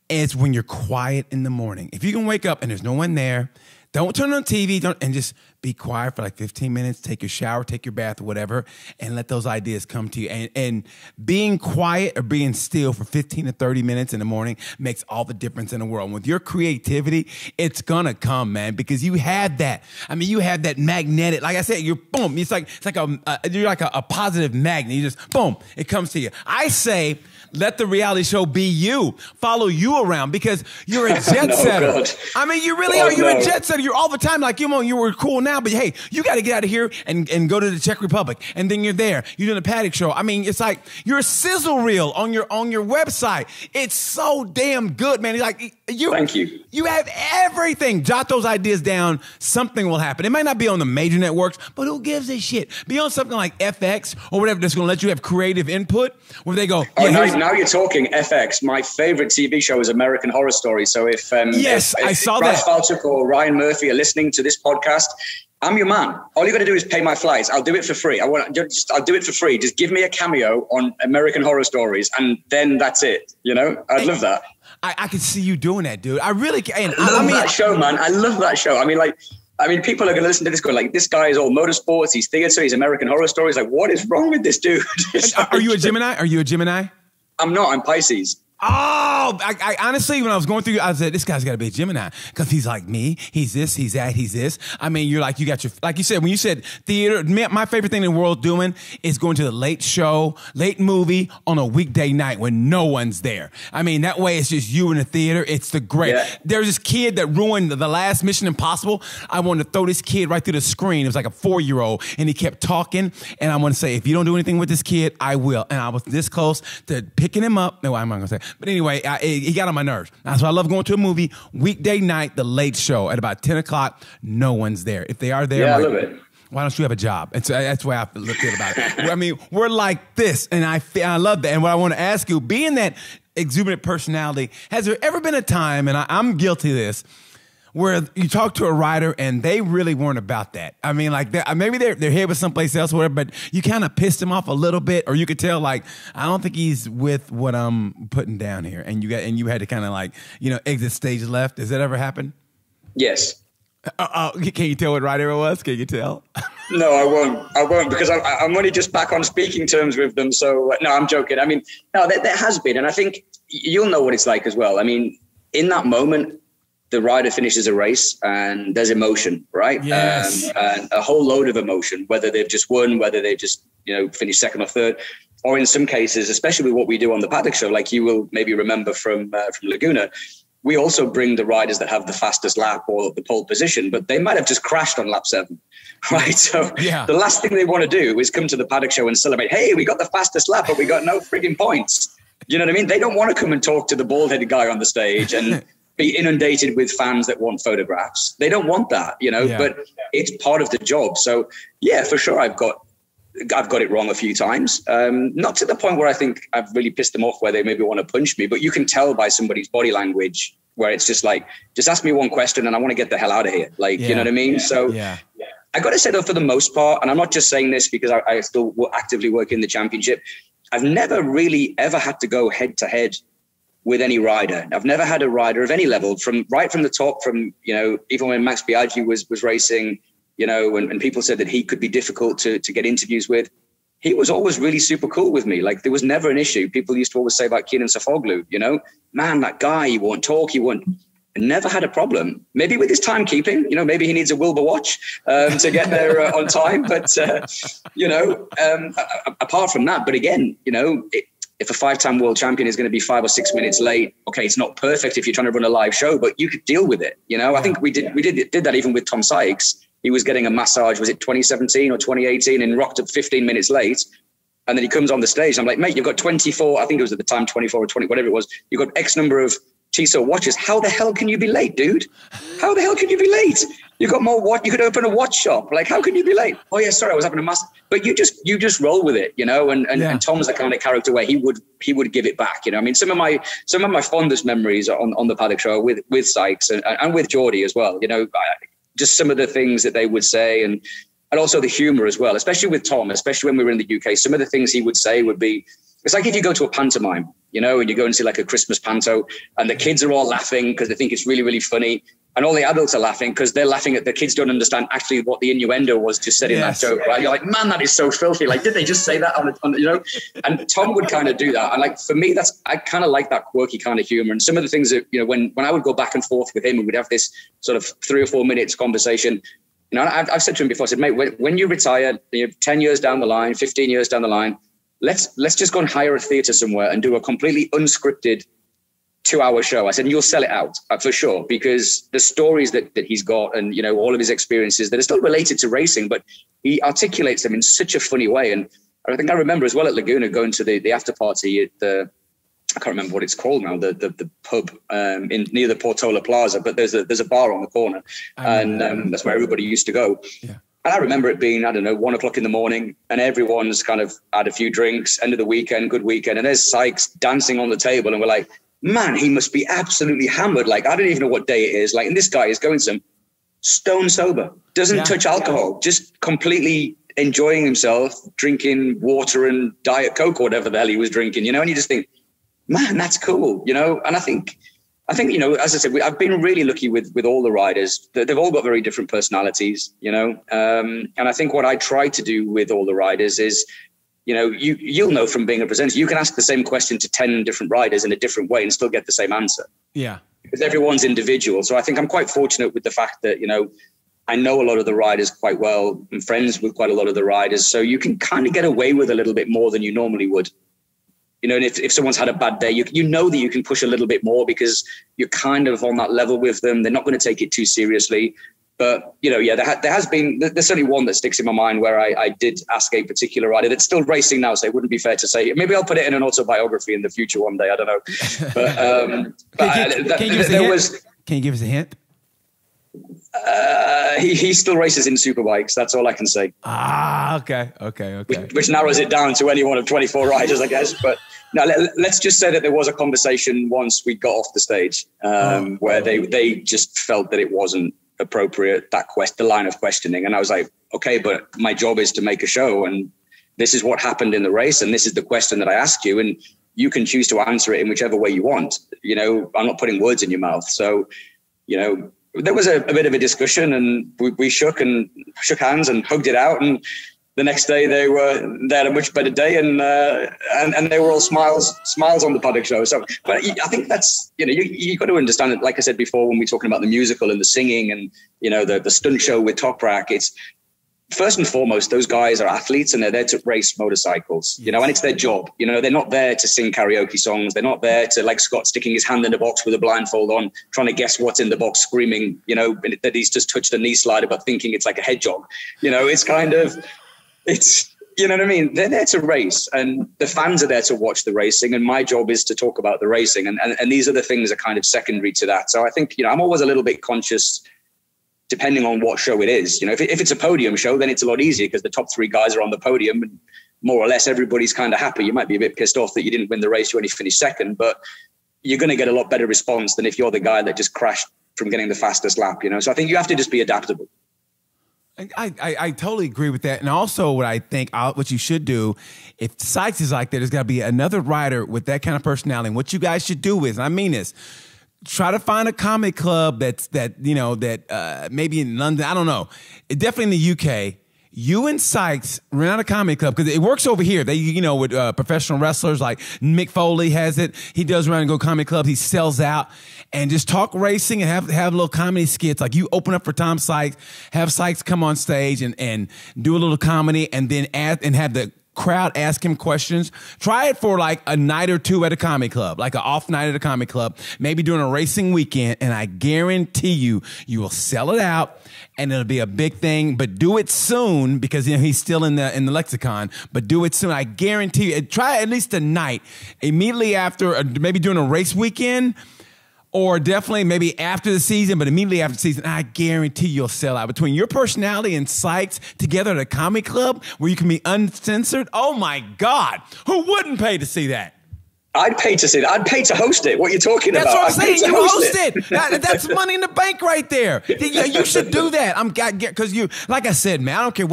is when you're quiet in the morning. If you can wake up and there's no one there, don't turn on TV, and just be quiet for like 15 minutes, take your shower, take your bath or whatever, and let those ideas come to you. And being quiet or being still for 15 to 30 minutes in the morning makes all the difference in the world. And with your creativity, it's gonna come, man, because you have that. I mean, you have that magnetic, like I said, you're boom. You're like a positive magnet. You just boom, it comes to you. I say, let the reality show be you. Follow you around, because you're a jet setter. God. I mean, you really are. You're a jet setter. You're all the time like, you were cool now, but hey, you got to get out of here and go to the Czech Republic. And then you're there. You're doing a Paddock show. I mean, it's like you're a sizzle reel on your website. It's so damn good, man. It's like Thank you. You have everything. Jot those ideas down. Something will happen. It might not be on the major networks, but who gives a shit? Be on something like FX or whatever that's going to let you have creative input, where they go, now you're talking FX. My favorite TV show is American Horror Story. So if I saw Bryce that. Falchuk or Ryan Murphy are listening to this podcast, I'm your man. All you got to do is pay my flights. I'll do it for free. I'll do it for free. Just give me a cameo on American Horror Stories, and then that's it. I'd love that. I can see you doing that, dude. I really can. I love that show, man. I love that show. I mean, people are going to listen to this going like, this guy is all motorsports. He's theater. He's American Horror Stories. Like, what is wrong with this dude? Are you a Gemini? I'm not. I'm Pisces. Oh, I honestly, when I was going through, I said, this guy's got to be a Gemini, because he's like me. He's this, he's that, he's this. I mean, you got your, like you said, when you said theater, my favorite thing in the world doing is going to the late show, late movie on a weekday night when no one's there. I mean, that way it's just you in the theater. It's the great. Yeah. There's this kid that ruined the last Mission Impossible. I wanted to throw this kid right through the screen. It was like a 4-year-old, and he kept talking. And I want to say, if you don't do anything with this kid, I will. And I was this close to picking him up. No, I'm not going to say. But anyway, he got on my nerves. So I love going to a movie, weekday night, the late show at about 10 o'clock. No one's there. If they are there, I love it. Why don't you have a job? And so that's the way I look at about it. I mean, we're like this, and I love that. And what I want to ask you, being that exuberant personality. Has there ever been a time, and I'm guilty of this, where you talk to a rider and they really weren't about that? I mean, like maybe their head was someplace else, or whatever, but you kind of pissed them off a little bit, or you could tell, like, I don't think he's with what I'm putting down here, and you had to kind of like, exit stage left. Has that ever happened? Yes. Can you tell what rider it was? Can you tell? No, I won't because I'm only just back on speaking terms with them. So no, I'm joking. I mean, no, there has been, and I think you'll know what it's like as well. I mean, in that moment, the rider finishes a race and there's emotion, right? Yes. And a whole load of emotion, whether they've just won, whether they've just, finished second or third, or in some cases, especially with what we do on the paddock show, like you will maybe remember from Laguna, we also bring the riders that have the fastest lap or the pole position, but they might have just crashed on lap 7, right? So the last thing they want to do is come to the paddock show and celebrate, hey, we got the fastest lap, but we got no frigging points. You know what I mean? They don't want to come and talk to the bald-headed guy on the stage and be inundated with fans that want photographs. They don't want that, but it's part of the job. So yeah, for sure, I've got it wrong a few times. Not to the point where I think I've really pissed them off where they maybe want to punch me, but you can tell by somebody's body language where it's just like, just ask me one question and I want to get the hell out of here. Like, you know what I mean? So I got to say though, for the most part, and I'm not just saying this because I still actively work in the championship, I've never really ever had to go head to head with any rider. I've never had a rider of any level from the top, from, even when Max Biaggi was racing, and people said that he could be difficult to get interviews with. He was always really super cool with me. Like there was never an issue. People used to always say about Kenan Sofoglu, man, that guy, he won't talk. Never had a problem. Maybe with his timekeeping, maybe he needs a Wilbur watch to get there on time. But, apart from that, but again, if a 5-time world champion is going to be 5 or 6 minutes late, okay, it's not perfect if you're trying to run a live show, but you could deal with it. I think we did that even with Tom Sykes. He was getting a massage, was it 2017 or 2018, and rocked up 15 minutes late. And then he comes on the stage. I'm like, mate, you've got 24, I think it was at the time 24 or 20, whatever it was. You've got X number of Tissot watches. How the hell can you be late, dude? How the hell can you be late? You got more watch. You could open a watch shop. Like, how can you be late? Oh yeah, sorry, I was having a massage. But you just roll with it, And Tom's the kind of character where he would give it back. I mean, some of my fondest memories on the paddock show with Sykes and with Geordie as well. Just some of the things that they would say and also the humor as well, especially with Tom, especially when we were in the UK. Some of the things he would say would be, it's like if you go to a pantomime, and you go and see like a Christmas panto and the kids are all laughing because they think it's really, really funny. And all the adults are laughing because they're laughing at the kids don't understand actually what the innuendo was just said in that joke, right? You're like, man, that is so filthy. Like, did they just say that on And Tom would kind of do that. And like, for me, I kind of like that quirky kind of humor. And some of the things that, when I would go back and forth with him and we'd have this sort of 3 or 4 minutes conversation, I've said to him before, I said, mate, when you retire, 10 years down the line, 15 years down the line, let's just go and hire a theater somewhere and do a completely unscripted 2-hour show. I said, you'll sell it out for sure, because the stories that he's got and, all of his experiences that are still related to racing, but he articulates them in such a funny way. And I think I remember as well at Laguna going to the after party at I can't remember what it's called now, the pub near the Portola Plaza, but there's a bar on the corner and that's where everybody used to go. Yeah. And I remember it being, 1:00 in the morning and everyone's kind of had a few drinks, end of the weekend, good weekend. And there's Sykes dancing on the table and we're like, man, he must be absolutely hammered. Like, I don't even know what day it is. Like, and this guy is going some stone sober, doesn't touch alcohol, just completely enjoying himself, drinking water and Diet Coke or whatever the hell he was drinking, and you just think, man, that's cool, And I think, as I said, I've been really lucky with all the riders. They've all got very different personalities, And I think what I try to do with all the riders is, you'll know from being a presenter, you can ask the same question to 10 different riders in a different way and still get the same answer. Yeah. Because everyone's individual. So I think I'm quite fortunate with the fact that, I know a lot of the riders quite well. I'm friends with quite a lot of the riders. So you can kind of get away with a little bit more than you normally would. And if someone's had a bad day, you know that you can push a little bit more because you're kind of on that level with them. They're not going to take it too seriously. But, there's certainly one that sticks in my mind where I did ask a particular rider that's still racing now, so it wouldn't be fair to say. Maybe I'll put it in an autobiography in the future one day. I don't know. But, can you give us a hint? He still races in superbikes. That's all I can say. Okay. Which narrows it down to any one of 24 riders, I guess. But Now, let's just say that there was a conversation once we got off the stage where they just felt that it wasn't appropriate, the line of questioning. And I was like, okay, but my job is to make a show, and this is what happened in the race, and this is the question that I asked you, and you can choose to answer it in whichever way you want. You know, I'm not putting words in your mouth. So, you know, there was a bit of a discussion, and we shook hands and hugged it out. And the next day they had a much better day, and they were all smiles on the paddock show. So, but I think that's, you know, you got to understand that, like I said before, when we're talking about the musical and the singing and, you know, the stunt show with Top Rack, it's, first and foremost, those guys are athletes and they're there to race motorcycles, you know, and it's their job. You know, they're not there to sing karaoke songs. They're not there to, like Scott, sticking his hand in the box with a blindfold on, trying to guess what's in the box, screaming, you know, that he's just touched a knee slider, but thinking it's like a hedgehog. You know, it's kind of, it's, you know what I mean? They're there to race, and the fans are there to watch the racing. And my job is to talk about the racing. And these other things are kind of secondary to that. So I think, you know, I'm always a little bit conscious, depending on what show it is. You know, if it's a podium show, then it's a lot easier because the top three guys are on the podium and more or less everybody's kind of happy. You might be a bit pissed off that you didn't win the race, you only finished second, but you're going to get a lot better response than if you're the guy that just crashed from getting the fastest lap, you know? So I think you have to just be adaptable. I totally agree with that. And also what I think, what you should do, if Sykes is like that, there's got to be another rider with that kind of personality. And what you guys should do is, and I mean this, try to find a comic club that maybe in London, I don't know, definitely in the UK. You and Sykes run out a comedy club because it works over here. They, you know, with professional wrestlers like Mick Foley has it. He does run and go comedy clubs. He sells out and just talk racing and have little comedy skits. Like you open up for Tom Sykes, have Sykes come on stage and do a little comedy, and then have the crowd ask him questions. Try it for like a night or two at a comedy club, like an off night at a comedy club, maybe during a racing weekend, and I guarantee you will sell it out and it'll be a big thing. But do it soon because, you know, he's still in the lexicon, but do it soon. I guarantee you, try at least a night immediately after, maybe during a race weekend, or definitely maybe after the season, but immediately after the season, I guarantee you'll sell out. Between your personality and Sykes together at a comedy club where you can be uncensored, oh my God, who wouldn't pay to see that? I'd pay to see that. I'd pay to host it. What are you talking about? That's what I'm saying. You host it. That's money in the bank right there. You should do that. Because you, like I said, man, I don't care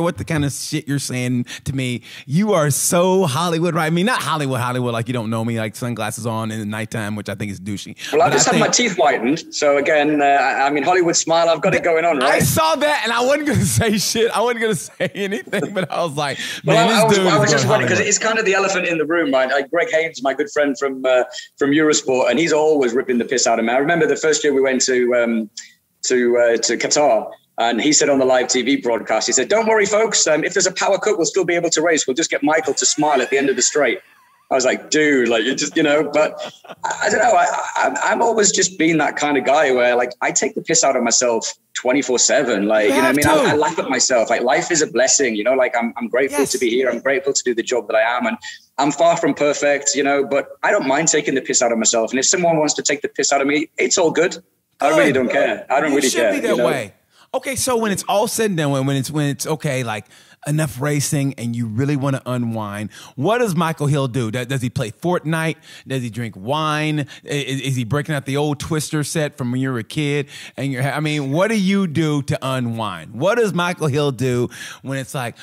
what the kind of shit you're saying to me. You are so Hollywood, right? I mean, not Hollywood, like you don't know me, like sunglasses on in the nighttime, which I think is douchey. Well, I just had my teeth whitened. So again, I mean, Hollywood smile, I've got it going on, right? I saw that and I wasn't going to say shit. I wasn't going to say anything, but I was like, man, I was just wondering because it's kind of the elephant in the room, right? Greg Haynes, my good friend from Eurosport, and he's always ripping the piss out of me. I remember the first year we went to Qatar, and he said on the live TV broadcast, he said, "Don't worry, folks. If there's a power cut, we'll still be able to race. We'll just get Michael to smile at the end of the straight." I was like, dude, like you just, you know, but I don't know. I'm always just being that kind of guy where like I take the piss out of myself 24/7. Like, you know what I mean? I laugh at myself. Like life is a blessing, you know, like I'm grateful to be here. I'm grateful to do the job that I am. And I'm far from perfect, you know, but I don't mind taking the piss out of myself. And if someone wants to take the piss out of me, it's all good. I really don't care. I don't really care. It should be that way. Okay, so when it's all said and done, when it's okay, like enough racing and you really want to unwind, what does Michael Hill do? Does he play Fortnite? Does he drink wine? Is he breaking out the old Twister set from when you were a kid? And I mean, what do you do to unwind? What does Michael Hill do when it's like,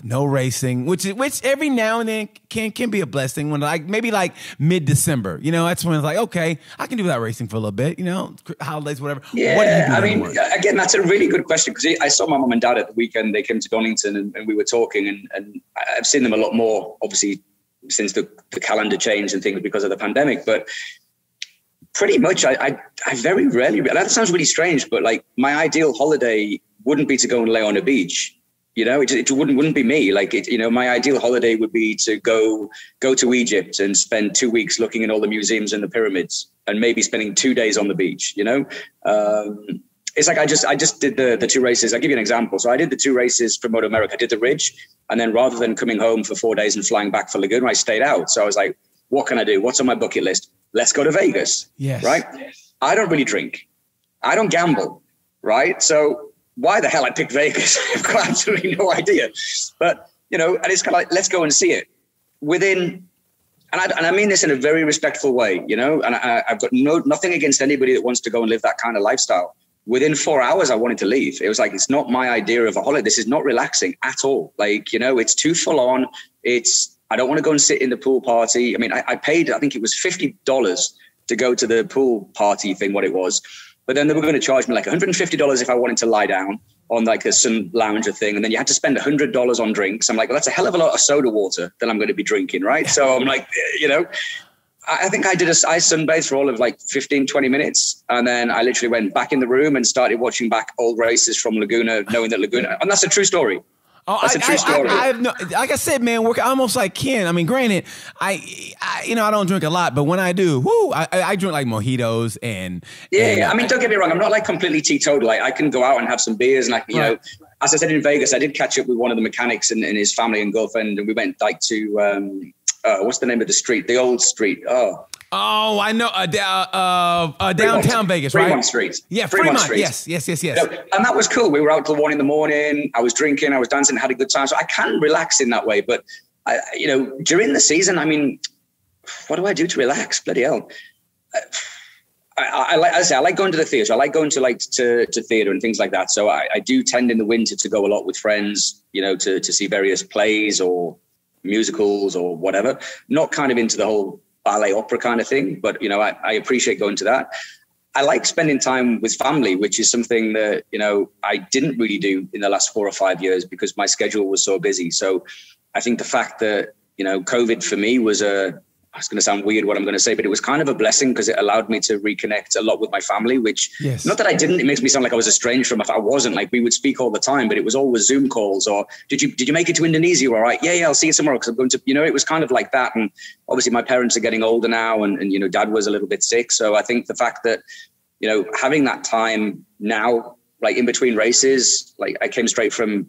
no racing, which every now and then can be a blessing when maybe mid-December, you know, that's when it's like, okay, I can do that racing for a little bit, you know, holidays, whatever. Yeah, what do you do I mean, again, that's a really good question because I saw my mom and dad at the weekend. They came to Donington and we were talking and I've seen them a lot more, obviously, since the calendar changed and things because of the pandemic. But pretty much I very rarely, that sounds really strange, but like my ideal holiday wouldn't be to go and lay on a beach. You know, it wouldn't be me. Like, you know, my ideal holiday would be to go to Egypt and spend 2 weeks looking at all the museums and the pyramids and maybe spending 2 days on the beach, you know. It's like I just did the two races. I'll give you an example. So I did the two races for Moto America. I did the Ridge. And then rather than coming home for 4 days and flying back for Laguna, I stayed out. So I was like, what can I do? What's on my bucket list? Let's go to Vegas. Yes. Right? I don't really drink. I don't gamble. Right? So why the hell I picked Vegas? I've got absolutely no idea. But, you know, and it's kind of like, let's go and see it. Within and I mean this in a very respectful way, you know, and I've got nothing against anybody that wants to go and live that kind of lifestyle. Within 4 hours, I wanted to leave. It was like, it's not my idea of a holiday. This is not relaxing at all. Like, you know, it's too full on. I don't want to go and sit in the pool party. I mean, I paid, I think it was $50 to go to the pool party thing, what it was. But then they were going to charge me like $150 if I wanted to lie down on like a sun lounger thing. And then you had to spend $100 on drinks. I'm like, well, that's a hell of a lot of soda water that I'm going to be drinking, right? So I'm like, you know, I think I sunbathed for all of like 15, 20 minutes. And then I literally went back in the room and started watching back old races from Laguna, knowing that Laguna, and that's a true story. Oh, that's a true story. I have no, like I said, man, almost like Ken. I mean, granted, I don't drink a lot, but when I do, I drink like mojitos and. Yeah. I mean, don't get me wrong. I'm not like completely teetotal. Like, I can go out and have some beers and you know, as I said in Vegas, I did catch up with one of the mechanics and his family and girlfriend. And we went like to, what's the name of the street? The old street. Oh, I know. Downtown Vegas, right? Fremont Street. Yeah, Fremont Street. Yes. And that was cool. We were out till 1 a.m. I was drinking, I was dancing, had a good time. So I can relax in that way. But, you know, during the season, I mean, what do I do to relax? Bloody hell. I like going to the theater. I like going to to theater and things like that. So I do tend in the winter to go a lot with friends, you know, to see various plays or musicals or whatever. Not kind of into the whole ballet opera kind of thing, but you know, I appreciate going to that. I like spending time with family, which is something that, you know, I didn't really do in the last 4 or 5 years because my schedule was so busy. So I think the fact that, you know, COVID for me was it's going to sound weird what I'm going to say, but it was kind of a blessing because it allowed me to reconnect a lot with my family, which not that I didn't, it makes me sound like I was estranged from. If I wasn't, like, we would speak all the time, but it was always Zoom calls or did you make it to Indonesia? All right. Yeah, I'll see you tomorrow. Cause I'm going to, you know, it was kind of like that. And obviously my parents are getting older now and, you know, dad was a little bit sick. So I think the fact that, you know, having that time now, like in between races, like I came straight from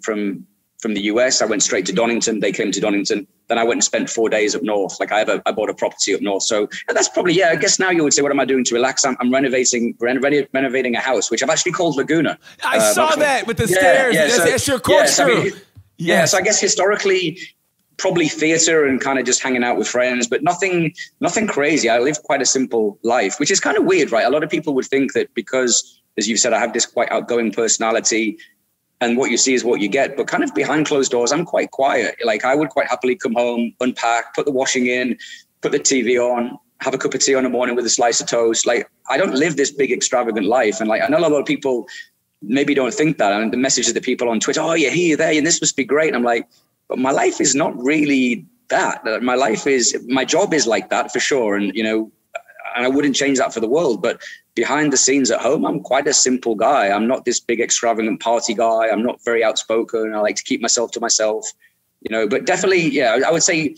the US, I went straight to Donington. They came to Donington. Then I went and spent 4 days up north. Like I bought a property up north. So that's probably, I guess now you would say, what am I doing to relax? I'm renovating a house, which I've actually called Laguna. I saw that with the stairs. That's your corkscrew. So I guess historically, probably theater and kind of just hanging out with friends, but nothing crazy. I live quite a simple life, which is kind of weird, right? A lot of people would think that because, as you've said, I have this quite outgoing personality, and what you see is what you get. But kind of behind closed doors, I'm quite quiet. Like I would quite happily come home, unpack, put the washing in, put the TV on, have a cup of tea on the morning with a slice of toast. Like I don't live this big extravagant life. And like I know a lot of people maybe don't think that. And the messages that people on Twitter, oh, you're here, there, and this must be great. And I'm like, but my life is not really that. My job is like that for sure. And, you know, and I wouldn't change that for the world. But behind the scenes at home, I'm quite a simple guy. I'm not this big extravagant party guy. I'm not very outspoken. I like to keep myself to myself, you know, but definitely, I would say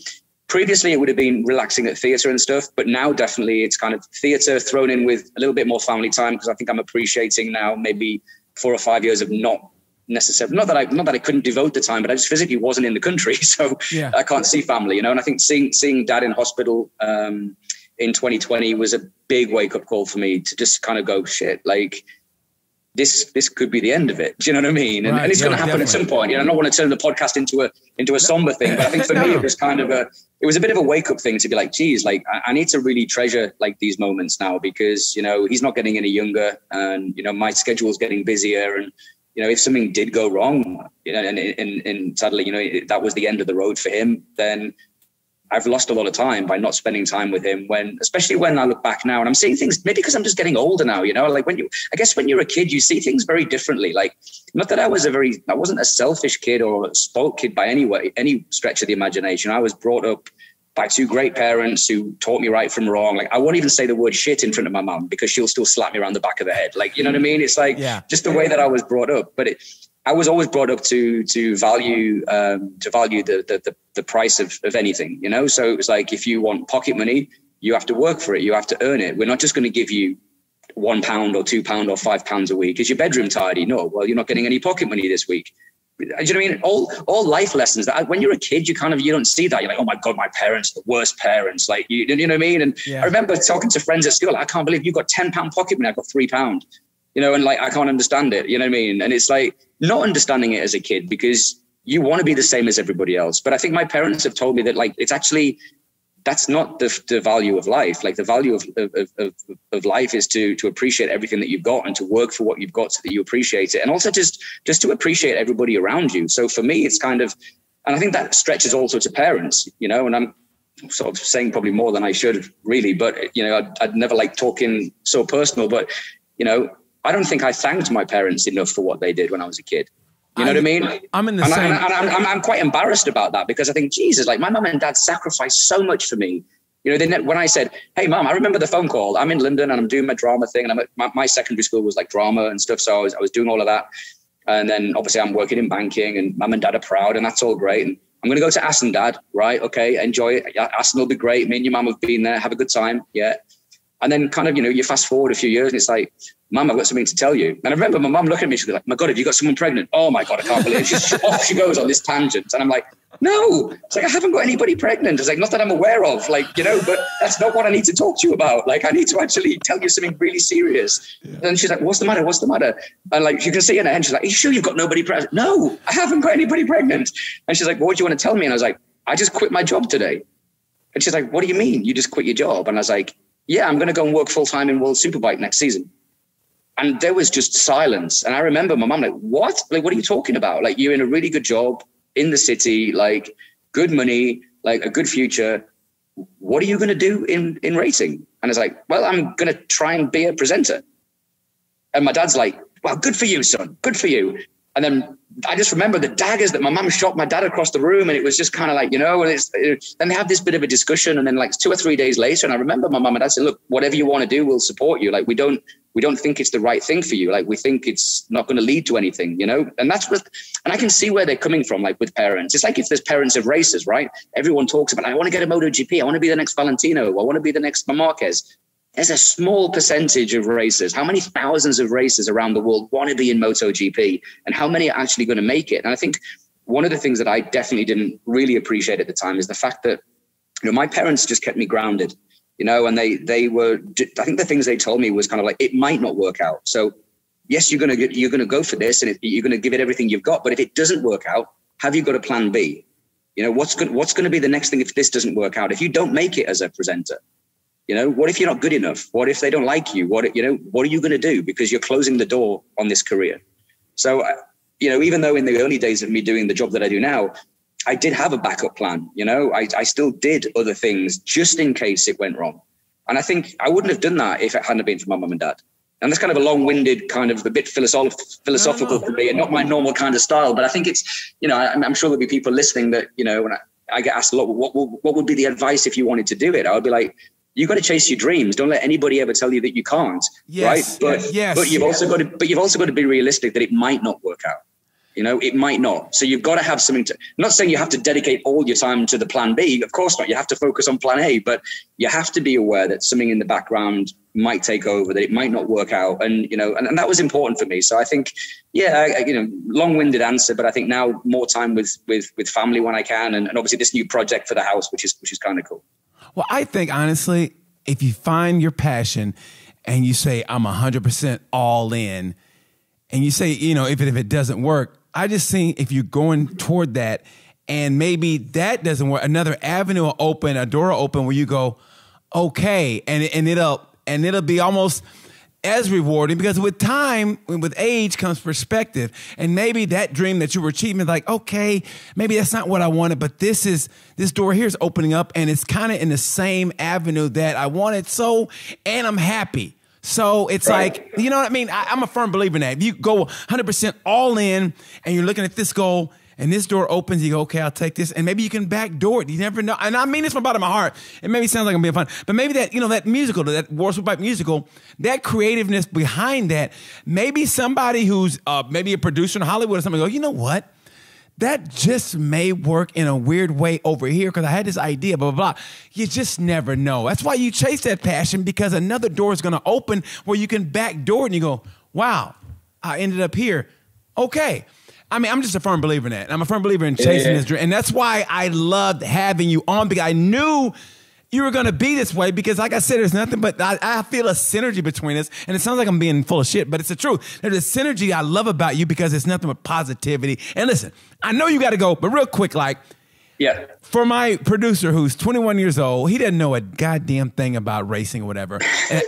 previously it would have been relaxing at theater and stuff, but now definitely it's kind of theater thrown in with a little bit more family time. Because I think I'm appreciating now maybe 4 or 5 years of not necessarily, not that I couldn't devote the time, but I just physically wasn't in the country. So I can't see family, you know, and I think seeing dad in hospital, in 2020 was a big wake up call for me to just kind of go, shit, like this could be the end of it. Do you know what I mean? And it's going to happen definitely at some point. You know, I don't want to turn the podcast into a somber thing, but I think for me, it was kind of it was a bit of a wake up thing to be like, geez, like I need to really treasure like these moments now because, you know, he's not getting any younger and, you know, my schedule is getting busier and, you know, if something did go wrong, you know, and sadly, you know, that was the end of the road for him, then I've lost a lot of time by not spending time with him especially when I look back now and I'm seeing things, maybe because I'm just getting older now, you know, like when you're a kid, you see things very differently. Like, not that I wasn't a selfish kid or a spoiled kid by any stretch of the imagination. I was brought up by 2 great parents who taught me right from wrong. Like I won't even say the word shit in front of my mom because she'll still slap me around the back of the head. Like, you know what I mean? It's like just the way that I was brought up, but I was always brought up to value the price of anything, you know? So it was like, if you want pocket money, you have to work for it. You have to earn it. We're not just going to give you £1 or £2 or £5 a week. Is your bedroom tidy? No. Well, you're not getting any pocket money this week. Do you know what I mean? All life lessons that when you're a kid, you don't see that. You're like, oh my God, my parents, the worst parents. Like, you know what I mean? And I remember talking to friends at school. I can't believe you got £10 pocket money. I got £3. You know, and like, I can't understand it, you know what I mean? And it's like not understanding it as a kid because you want to be the same as everybody else. But I think my parents have told me that like, it's actually that's not the value of life. Like the value of life is to appreciate everything that you've got and to work for what you've got so that you appreciate it. And also just to appreciate everybody around you. So for me, it's kind of, and I think that stretches also to parents, you know, and I'm sort of saying probably more than I should really, but, you know, I'd never like talking so personal, but, you know, I don't think I thanked my parents enough for what they did when I was a kid. You know what I mean? I'm in the same. I'm quite embarrassed about that because I think, Jesus, like my mum and dad sacrificed so much for me. You know, when I said, hey, mum, I remember the phone call. I'm in London and I'm doing my drama thing. And my secondary school was like drama and stuff. So I was doing all of that. And then obviously I'm working in banking and mum and dad are proud and that's all great. And I'm going to go to Aston, Dad. Right. Okay. Enjoy it. Aston will be great. Me and your mum have been there. Have a good time. Yeah. And then kind of, you know, you fast forward a few years and it's like, Mum, I've got something to tell you. And I remember my mum looking at me, she'd be like, my God, have you got someone pregnant? Oh my God, I can't believe it. Off she goes on this tangent. And I'm like, no, it's like, I haven't got anybody pregnant. It's like, not that I'm aware of, like, you know, but that's not what I need to talk to you about. Like, I need to actually tell you something really serious. Yeah. And she's like, what's the matter? What's the matter? And like, you can see in her hand, she's like, are you sure you've got nobody pregnant? No, I haven't got anybody pregnant. And she's like, well, what do you want to tell me? And I was like, I just quit my job today. And she's like, what do you mean? You just quit your job? And I was like, yeah, I'm going to go and work full time in World Superbike next season. And there was just silence. And I remember my mum like, what? Like, what are you talking about? Like, you're in a really good job in the city, like good money, like a good future. What are you going to do in racing? And I was like, well, I'm going to try and be a presenter. And my dad's like, well, good for you, son. Good for you. And then I just remember the daggers that my mum shot my dad across the room. And it was just kind of like, you know, and then they have this bit of a discussion. And then like 2 or 3 days later, and I remember my mum and dad said, look, whatever you want to do, we'll support you. Like, we don't think it's the right thing for you. Like, we think it's not going to lead to anything, you know? And that's what, and I can see where they're coming from, like with parents. It's like if there's parents of racers, right? Everyone talks about, I want to get a MotoGP. I want to be the next Valentino. I want to be the next Marquez. There's a small percentage of racers. How many thousands of racers around the world want to be in MotoGP, and how many are actually going to make it? And I think one of the things that I definitely didn't really appreciate at the time is the fact that, you know, my parents just kept me grounded, you know, and they were, I think the things they told me was kind of like, it might not work out. So yes, you're going to go for this and you're going to give it everything you've got. But if it doesn't work out, have you got a plan B? You know, what's going to be the next thing if this doesn't work out? If you don't make it as a presenter, you know, what if you're not good enough? What if they don't like you? What are you going to do? Because you're closing the door on this career. So, you know, even though in the early days of me doing the job that I do now, I did have a backup plan. You know, I still did other things just in case it went wrong. And I think I wouldn't have done that if it hadn't been for my mum and dad. And that's kind of a long-winded, kind of a bit philosophical for me, and not my normal kind of style. But I think it's, you know, I'm sure there'll be people listening that, you know, when I get asked a lot, what would be the advice if you wanted to do it? I would be like, you got to chase your dreams. Don't let anybody ever tell you that you can't. Yes, right? But you've also got to be realistic that it might not work out. You know, it might not. So you've got to have something to, I'm not saying you have to dedicate all your time to the plan B. Of course not. You have to focus on plan A, but you have to be aware that something in the background might take over, that it might not work out. And, you know, and that was important for me. So I think, long-winded answer, but I think now more time with family when I can. And obviously this new project for the house, which is kind of cool. Well, I think, honestly, if you find your passion and you say, I'm 100% all in, and you say, you know, if it doesn't work, I just think if you're going toward that and maybe that doesn't work, another avenue will open, a door will open where you go, okay, and it'll be almost as rewarding, because with time, with age comes perspective. And maybe that dream that you were achieving, like, okay, maybe that's not what I wanted, but this door here is opening up and it's kind of in the same avenue that I wanted. So, and I'm happy. So it's right. Like, you know what I mean? I'm a firm believer in that. If you go 100% all in and you're looking at this goal and this door opens, you go, okay, I'll take this. And maybe you can backdoor it. You never know. And I mean this from the bottom of my heart. It maybe sounds like I'm being fun, but maybe that, you know, that musical, that World Superbike musical, that creativeness behind that, maybe somebody who's maybe a producer in Hollywood or something go, you know what? That just may work in a weird way over here because I had this idea, blah, blah, blah. You just never know. That's why you chase that passion, because another door is going to open where you can backdoor it and you go, wow, I ended up here. Okay. I mean, I'm just a firm believer in that. I'm a firm believer in chasing this dream. And that's why I loved having you on, because I knew you were going to be this way, because like I said, there's nothing but I feel a synergy between us. And it sounds like I'm being full of shit, but it's the truth. There's a synergy I love about you because it's nothing but positivity. And listen, I know you got to go, but real quick, like, Yeah. For my producer who's 21 years old, he doesn't know a goddamn thing about racing or whatever.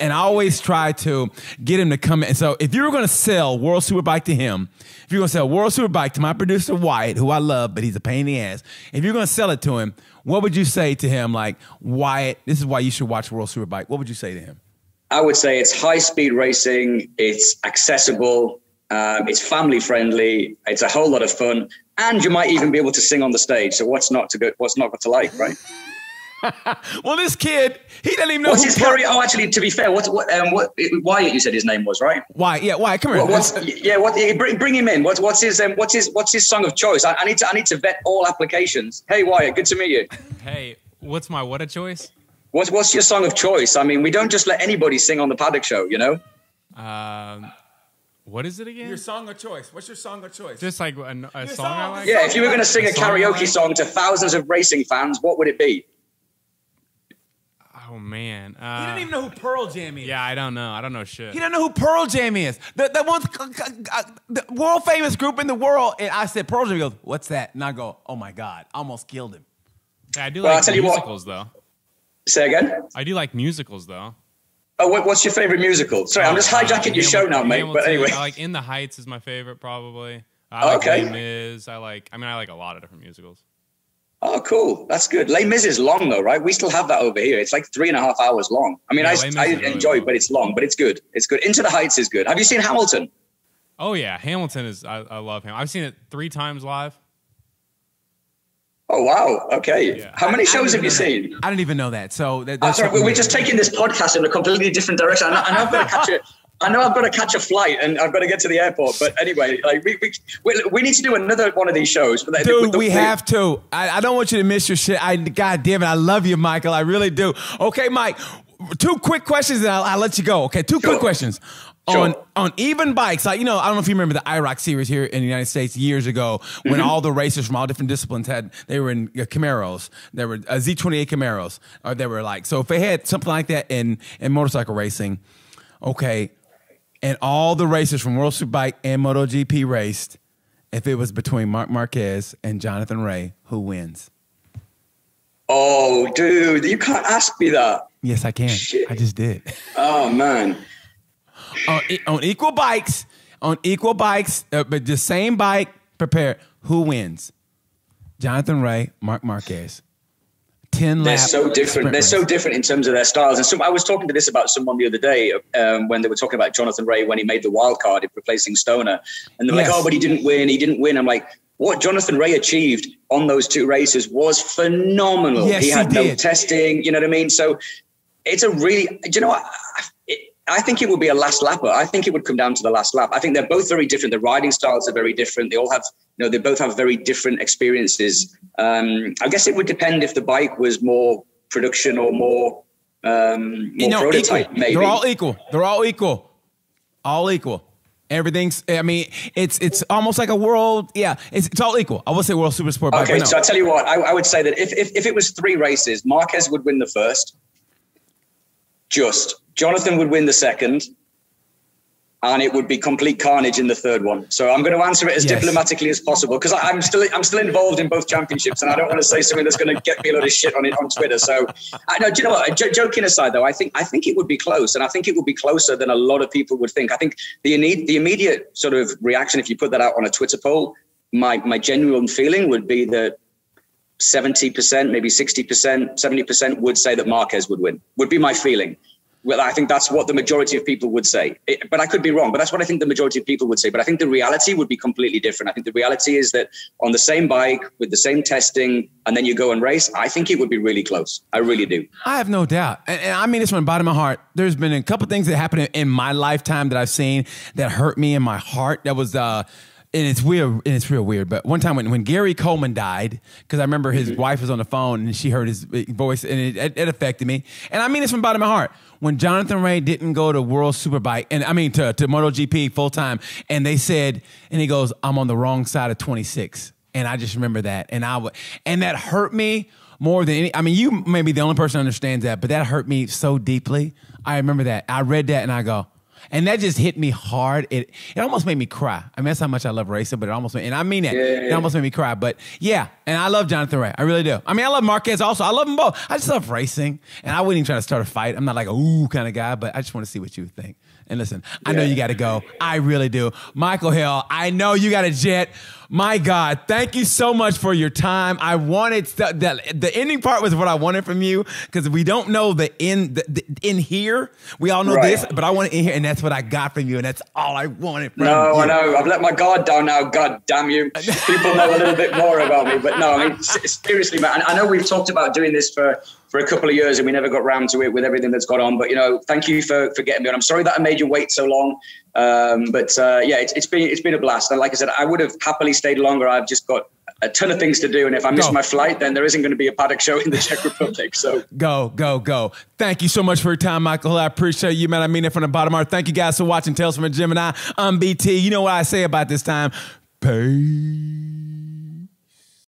And I always try to get him to come in. So if you were going to sell World Superbike to him, if you're going to sell World Superbike to my producer, Wyatt, who I love, but he's a pain in the ass. If you're going to sell it to him, what would you say to him? Like, Wyatt, this is why you should watch World Superbike. What would you say to him? I would say it's high-speed racing. It's accessible. It's family-friendly. It's a whole lot of fun. And you might even be able to sing on the stage. So what's not to like, right? Well, this kid, he doesn't even know. What's his career? Oh, actually, to be fair, what Wyatt, you said his name was, right? Wyatt, yeah, Wyatt, come here. Bring him in. What's his song of choice? I need to vet all applications. Hey, Wyatt, good to meet you. Hey, what's my what a choice? What's your song of choice? I mean, we don't just let anybody sing on the Paddock Show, you know? What is it again? Your song of choice. What's your song of choice? Just like a song I like? Yeah, if you were going to sing a karaoke song to thousands of racing fans, what would it be? Oh, man. He doesn't even know who Pearl Jam is. Yeah, I don't know. I don't know shit. He doesn't know who Pearl Jam is. The world famous group in the world. And I said Pearl Jam. He goes, what's that? And I go, oh my God, I almost killed him. Yeah, I do like musicals, though. Say again? I do like musicals, though. Oh, what's your favorite musical? Sorry, I'm just hijacking your show now, mate. But anyway, I like In the Heights is my favorite, probably. I like Les Mis. I like a lot of different musicals. Oh, cool. That's good. Les Mis is long, though, right? We still have that over here. It's like 3.5 hours long. I mean, yeah, I enjoy it, but it's long, but it's good. It's good. Into the Heights is good. Have you seen Hamilton? Oh, yeah. Hamilton is, I love him. I've seen it 3 times live. Oh, wow. Okay. Yeah. How many shows have you seen? I didn't even know that. So that's sorry, we're just taking this podcast in a completely different direction. I know I've got to catch a flight and I've got to get to the airport. But anyway, like we need to do another one of these shows. Dude, we have to. I don't want you to miss your shit. God damn it. I love you, Michael. I really do. Okay, Mike, 2 quick questions and I'll let you go. Okay, 2 quick questions. Sure. On even bikes, like, I don't know if you remember the IROC series here in the United States years ago when all the racers from all different disciplines they were in Camaros, there were Z28 Camaros, or they were like, so if they had something like that in motorcycle racing, okay, and all the racers from World Superbike and MotoGP raced, if it was between Marc Marquez and Jonathan Rea, who wins? Oh, dude, you can't ask me that. Yes, I can. Shit. I just did. Oh, man. On equal bikes, but the same bike, prepare. Who wins? Jonathan Rea, Marc Marquez. 10 laps. They're so different. They're so different in terms of their styles. And so I was talking to this about someone the other day when they were talking about Jonathan Rea when he made the wild card in replacing Stoner. And they're like, oh, but he didn't win. He didn't win. I'm like, what Jonathan Rea achieved on those 2 races was phenomenal. Yes, he had no testing. You know what I mean? So it's a really, I think it would be a last lapper. I think it would come down to the last lap. I think they're both very different. The riding styles are very different. They all have, they both have very different experiences. I guess it would depend if the bike was more production or more prototype. Equal. Maybe they're all equal. They're all equal. All equal. Everything's. I mean, it's almost like a world. Yeah, it's all equal. I would say World Super Sport bike. Okay, so I tell you what, I would say that if it was 3 races, Marquez would win the first. Jonathan would win the second, and it would be complete carnage in the third one. So I'm going to answer it as diplomatically as possible because I'm still involved in both championships, and I don't want to say something that's going to get me a lot of shit on Twitter. So do you know what? Joking aside, though, I think it would be close, and I think it would be closer than a lot of people would think. I think the immediate sort of reaction, if you put that out on a Twitter poll, my genuine feeling would be that 70%, maybe 60%, 70% would say that Marquez would win. Would be my feeling. Well, I think that's what the majority of people would say. But I could be wrong. But that's what I think the majority of people would say. But I think the reality would be completely different. I think the reality is that on the same bike, with the same testing, and then you go and race, I think it would be really close. I really do. I have no doubt. And I mean this from the bottom of my heart. There's been a couple things that happened in my lifetime that I've seen that hurt me in my heart. That was... and it's weird, and it's real weird. But one time when Gary Coleman died, because I remember his wife was on the phone and she heard his voice, and it affected me. And I mean this from the bottom of my heart. When Jonathan Rea didn't go to World Superbike, and I mean to MotoGP full time, and they said, and he goes, "I'm on the wrong side of 26," and I just remember that, and that hurt me more than any. I mean, you may be the only person who understands that, but that hurt me so deeply. I remember that. I read that, and I go. And that just hit me hard. It almost made me cry. I mean, that's how much I love racing, but it almost made, and I mean that. It almost made me cry. But yeah, and I love Jonathan Ray. I really do. I mean, I love Marquez also. I love them both. I just love racing. And I wouldn't even try to start a fight. I'm not like a ooh kind of guy, but I just want to see what you think. And listen, I know you got to go. I really do. Michael Hill, I know you got a jet. My God, thank you so much for your time. I wanted the ending part was what I wanted from you because we don't know the end in here. We all know this, but I want it in here, and that's what I got from you, and that's all I wanted from you. No, I know. I've let my guard down now. God damn you. People know a little bit more about me, but no, I mean, seriously, man. I know we've talked about doing this for a couple of years and we never got round to it with everything that's gone on. But, you know, thank you for getting me on. I'm sorry that I made you wait so long. It's been a blast. And like I said, I would have happily stayed longer. I've just got a ton of things to do. And if I miss my flight, then there isn't going to be a paddock show in the Czech Republic. So go. Thank you so much for your time, Michael. I appreciate you, man. I mean it from the bottom of my heart. Thank you guys for watching Tales from a Gemini. I'm BT. You know what I say about this time. Peace.